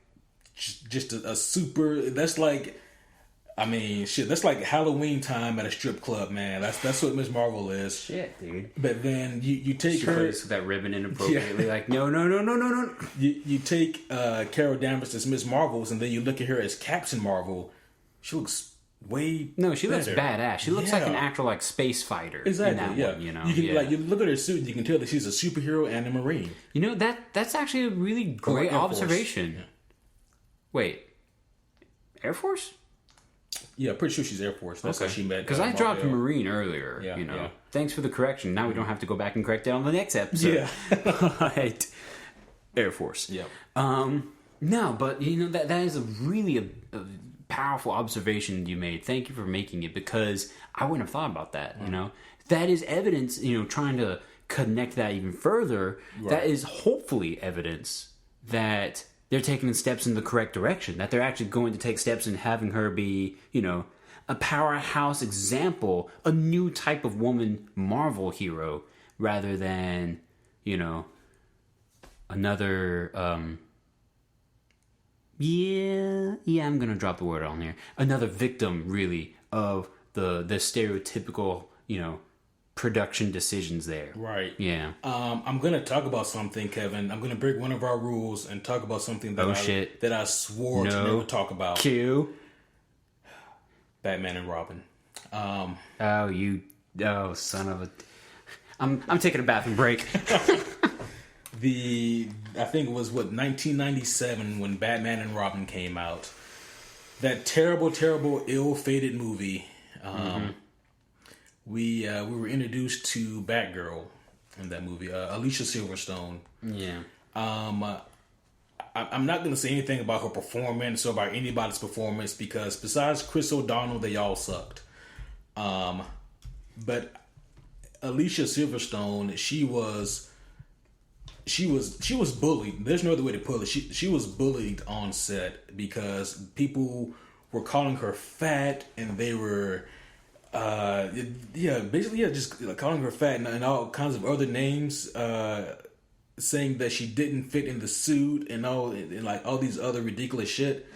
just a super. That's like. I mean, shit, that's like Halloween time at a strip club, man. That's what Miss Marvel is. Shit, dude. But then you take her... with that ribbon inappropriately, like, no. You take Carol Danvers as Miss Marvel, and then you look at her as Captain Marvel. She looks way she looks badass. She looks like an actual, like, space fighter. Exactly, in that one, You can, like, you look at her suit, and you can tell that she's a superhero and a Marine. That's actually a really great observation. Yeah. Wait. Air Force? Yeah, pretty sure she's Air Force. That's how she met. Because I dropped Marine earlier. Yeah. Thanks for the correction. Now we don't have to go back and correct it on the next episode. Yeah. Right. Air Force. Yeah. No, but that is a really a powerful observation you made. Thank you for making it, because I wouldn't have thought about that. That is evidence. Trying to connect that even further. Right. That is hopefully evidence that they're taking steps in the correct direction, that they're actually going to take steps in having her be, a powerhouse example, a new type of woman Marvel hero, rather than, another, I'm going to drop the word on here. Another victim, really, of the stereotypical, production decisions there. Right. Yeah. I'm going to talk about something, Kevin. I'm going to break one of our rules and talk about something that that I swore to never talk about. Q. Batman and Robin. Son of a... I'm taking a bathroom break. I think it was 1997 when Batman and Robin came out. That terrible, terrible, ill-fated movie. we were introduced to Batgirl in that movie, Alicia Silverstone. Yeah. I'm not going to say anything about her performance or about anybody's performance because besides Chris O'Donnell, they all sucked. But Alicia Silverstone, she was bullied. There's no other way to put it. She was bullied on set because people were calling her fat, and they were just calling her fat and all kinds of other names, saying that she didn't fit in the suit and all these other ridiculous shit.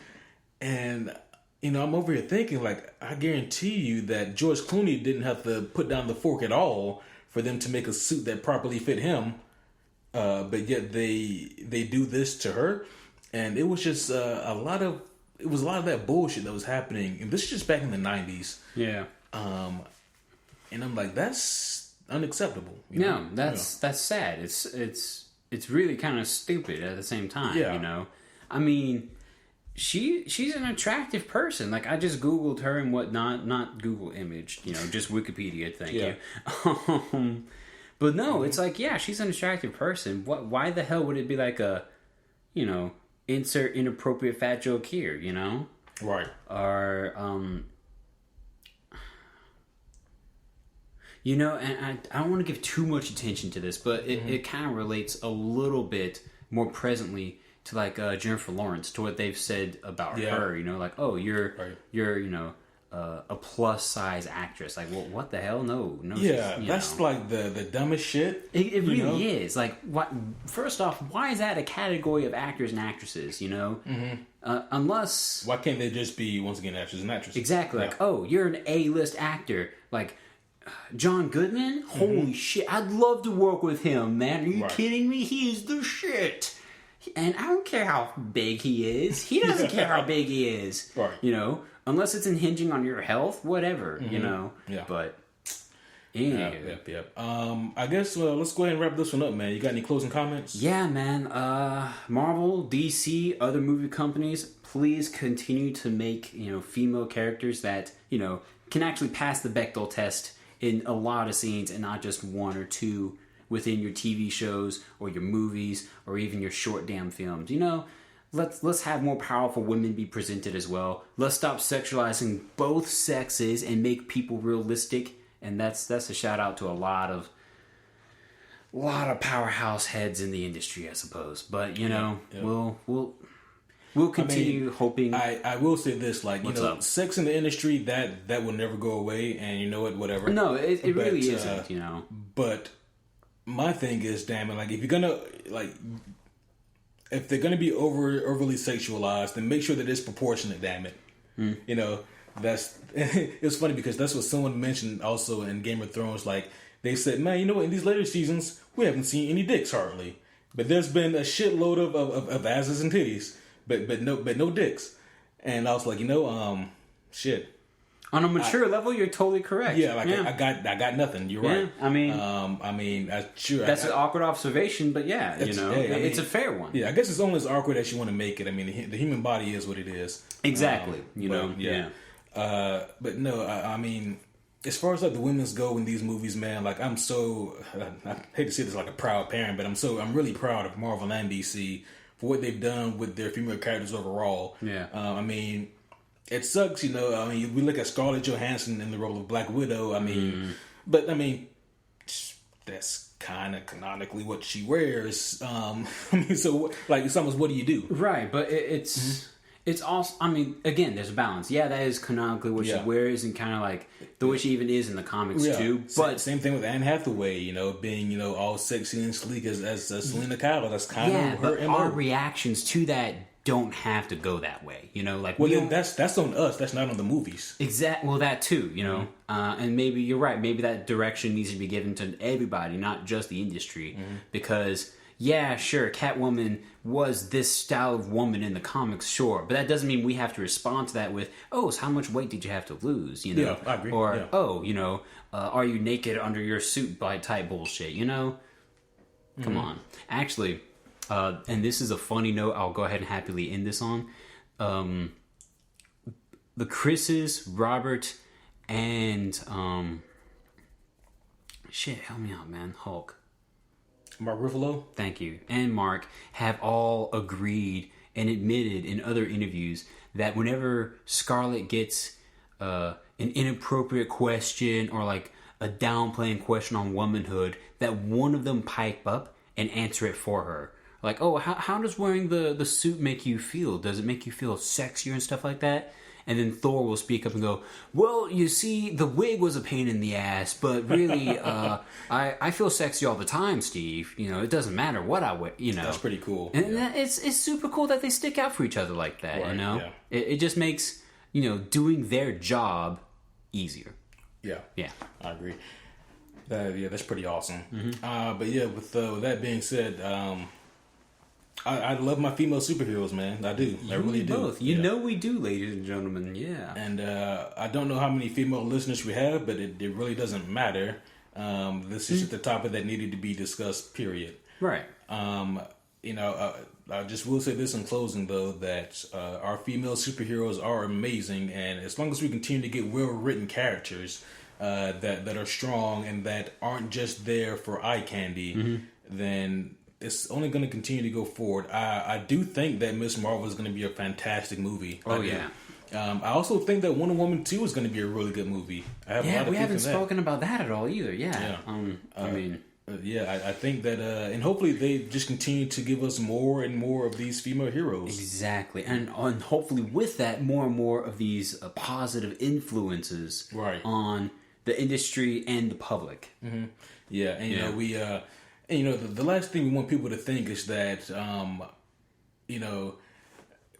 And I'm over here thinking, like, I guarantee you that George Clooney didn't have to put down the fork at all for them to make a suit that properly fit him. But yet they do this to her, and it was just a lot of that bullshit that was happening. And this is just back in the 90s. Yeah. And I'm like, that's unacceptable. That's sad. It's really kind of stupid at the same time. Yeah. I mean, she's an attractive person. Like, I just Googled her and whatnot, not Google image, just Wikipedia. Thank you. But no, it's like, yeah, she's an attractive person. Why the hell would it be like a, insert inappropriate fat joke here, Right. Or, and I don't want to give too much attention to this, but it kind of relates a little bit more presently to like Jennifer Lawrence, to what they've said about her. Like, oh, you're a plus size actress. Like, well, what the hell? No. Yeah, that's like the dumbest shit. It really is. Like, what? First off, why is that a category of actors and actresses? Unless, why can't they just be, once again, actors and actresses? Exactly. Yeah. Like, oh, you're an A-list actor. Like John Goodman. Holy shit! I'd love to work with him, man. Are you kidding me? He is the shit. And I don't care how big he is. He doesn't care how big he is. Right. Unless it's impinging on your health, whatever, Yeah. But, Yep. I guess let's go ahead and wrap this one up, man. You got any closing comments? Yeah, man. Marvel, DC, other movie companies, please continue to make, female characters that, can actually pass the Bechdel test in a lot of scenes and not just one or two within your TV shows or your movies or even your short damn films. Let's have more powerful women be presented as well. Let's stop sexualizing both sexes and make people realistic. And that's a shout out to a lot of powerhouse heads in the industry, I suppose. But we'll continue hoping. I will say this, like, sex in the industry that will never go away, and you know what, whatever. No, it really isn't. But my thing is, damn it, like, if you're gonna if they're gonna be overly sexualized, then make sure that it's proportionate. Damn it, that's it's funny because that's what someone mentioned also in Game of Thrones. Like, they said, man, in these later seasons we haven't seen any dicks hardly, but there's been a shitload of asses and titties, but no dicks. And I was like, shit. On a mature level, you're totally correct. Yeah, I got nothing. You're right. I mean, that's an awkward observation, but it's a fair one. Yeah, I guess it's only as awkward as you want to make it. I mean, the human body is what it is. Exactly. But no, I mean, as far as like the women's go in these movies, man, like I hate to say this like a proud parent, but I'm really proud of Marvel and DC for what they've done with their female characters overall. Yeah. I mean, it sucks, we look at Scarlett Johansson in the role of Black Widow. But that's kind of canonically what she wears. So like, it's almost, what do you do? Right, but it's also, again, there's a balance. Yeah, that is canonically what she wears, and kind of like the way she even is in the comics too. But same thing with Anne Hathaway, being all sexy and sleek as Selena Kyle. That's kind of her MO. Our reactions to that don't have to go that way, then that's on us. That's not on the movies. Well, that too, and maybe you're right. Maybe that direction needs to be given to everybody, not just the industry, because yeah, sure, Catwoman was this style of woman in the comics, sure, but that doesn't mean we have to respond to that with, oh, so how much weight did you have to lose? Yeah, I agree. Or are you naked under your suit by type bullshit? Come on, actually. And this is a funny note I'll go ahead and happily end this on. The Chris's, Robert, and Shit, help me out, man. Hulk. Mark Ruffalo? Thank you. And Mark have all agreed and admitted in other interviews that whenever Scarlett gets an inappropriate question or like a downplaying question on womanhood, that one of them pipe up and answer it for her. Like, oh, how does wearing the suit make you feel? Does it make you feel sexier and stuff like that? And then Thor will speak up and go, well, you see, the wig was a pain in the ass, but really, I feel sexy all the time, Steve. You know, it doesn't matter what I wear, you know. That's pretty cool. And it's super cool that they stick out for each other like that, Right, you know? yeah. It just makes, you know, doing their job easier. Yeah. Yeah. I agree. That's pretty awesome. But yeah, with that being said, I love my female superheroes, man. I do. I really do. Both. You know we do, ladies and gentlemen. Yeah. And I don't know how many female listeners we have, but it really doesn't matter. This is just the topic that needed to be discussed, period. Right. You know, I just will say this in closing, though, that our female superheroes are amazing. And as long as we continue to get well-written characters that are strong and that aren't just there for eye candy, then it's only going to continue to go forward. I do think that Miss Marvel is going to be a fantastic movie. Oh, yeah. I also think that Wonder Woman 2 is going to be a really good movie. I have a lot of we faith haven't in that. spoken about that at all either. Yeah. I think that, and hopefully they just continue to give us more and more of these female heroes. Exactly. And hopefully with that, more and more of these positive influences on the industry and the public. Mm-hmm. Yeah, and you know, we... And, you know, the last thing we want people to think is that, you know,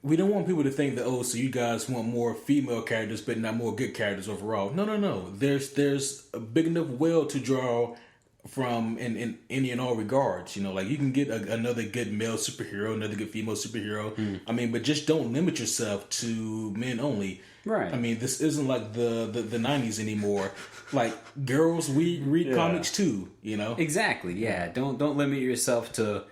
we don't want people to think that, oh, so you guys want more female characters but not more good characters overall. No. There's a big enough well to draw from in any and all regards. You know, like you can get another good male superhero, another good female superhero. I mean, but just don't limit yourself to men only. Right. I mean, this isn't like the 90s anymore. Like, girls, we read comics too, you know? Exactly, yeah. Don't limit yourself to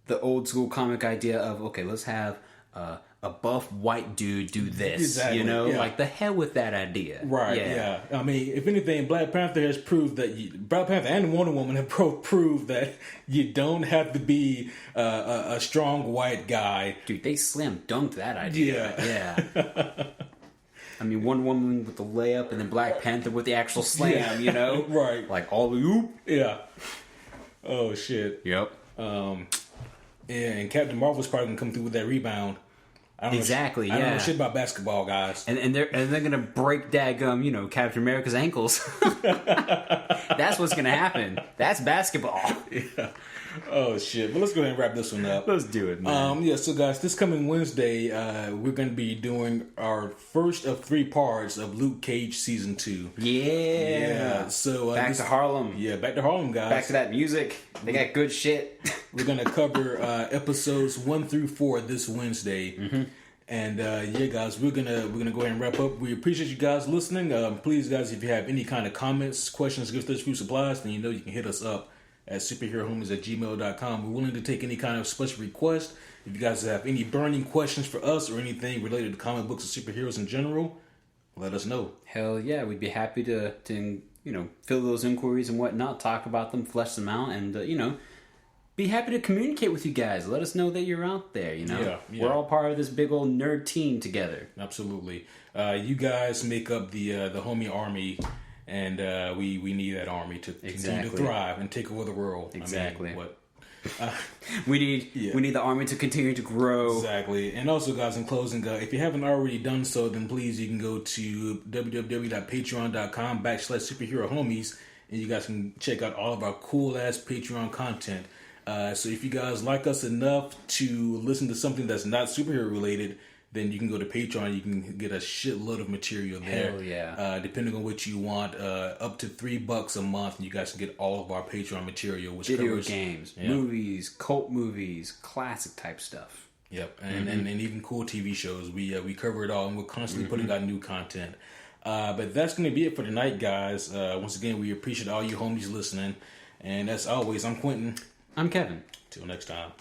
the old school comic idea of, okay, let's have a buff white dude do this. Exactly, you know? yeah. Like, the hell with that idea. Right, yeah. I mean, if anything, Black Panther has proved that Black Panther and Wonder Woman have proved that you don't have to be a strong white guy. Dude, they slam dunked that idea. Yeah. I mean, Wonder Woman with the layup and then Black Panther with the actual slam, you know? Right. Like, all the oop. Yeah. Oh, shit. Yep. Yeah, and Captain Marvel's probably going to come through with that rebound. I don't know shit about basketball, guys. And they're gonna break daggum, you know, Captain America's ankles. That's what's gonna happen. That's basketball. Yeah. Oh shit. But let's go ahead and wrap this one up. Let's do it, man. So guys, this coming Wednesday, we're gonna be doing our first of 3 parts of Luke Cage season 2. Yeah. So back to Harlem. Yeah, back to Harlem, guys. Back to that music. They got good shit. We're gonna cover episodes 1 through 4 this Wednesday. And yeah, guys, we're gonna go ahead and wrap up. We appreciate you guys listening. Please, guys, if you have any kind of comments, questions, gifts, food, supplies, then you know you can hit us up at superherohomies@gmail.com. We're willing to take any kind of special request. If you guys have any burning questions for us or anything related to comic books or superheroes in general, let us know. Hell yeah, we'd be happy to you know, fill those inquiries and whatnot, talk about them, flesh them out, and you know, be happy to communicate with you guys. Let us know that you're out there, you know? Yeah. We're all part of this big old nerd team together. Absolutely. You guys make up the homie army, and we need that army to continue to thrive and take over the world. Exactly. I mean, what? We need the army to continue to grow. Exactly. And also, guys, in closing, if you haven't already done so, then please, you can go to www.patreon.com/superherohomies, and you guys can check out all of our cool-ass Patreon content. So if you guys like us enough to listen to something that's not superhero related, then you can go to Patreon. You can get a shitload of material there. Hell yeah. Depending on what you want, up to $3 a month, and you guys can get all of our Patreon material, which video covers games, movies, cult movies, classic type stuff. Yep, and even cool TV shows. We cover it all, and we're constantly putting out new content. But that's going to be it for tonight, guys. Once again, we appreciate all you homies listening. And as always, I'm Quentin. I'm Kevin. Till next time.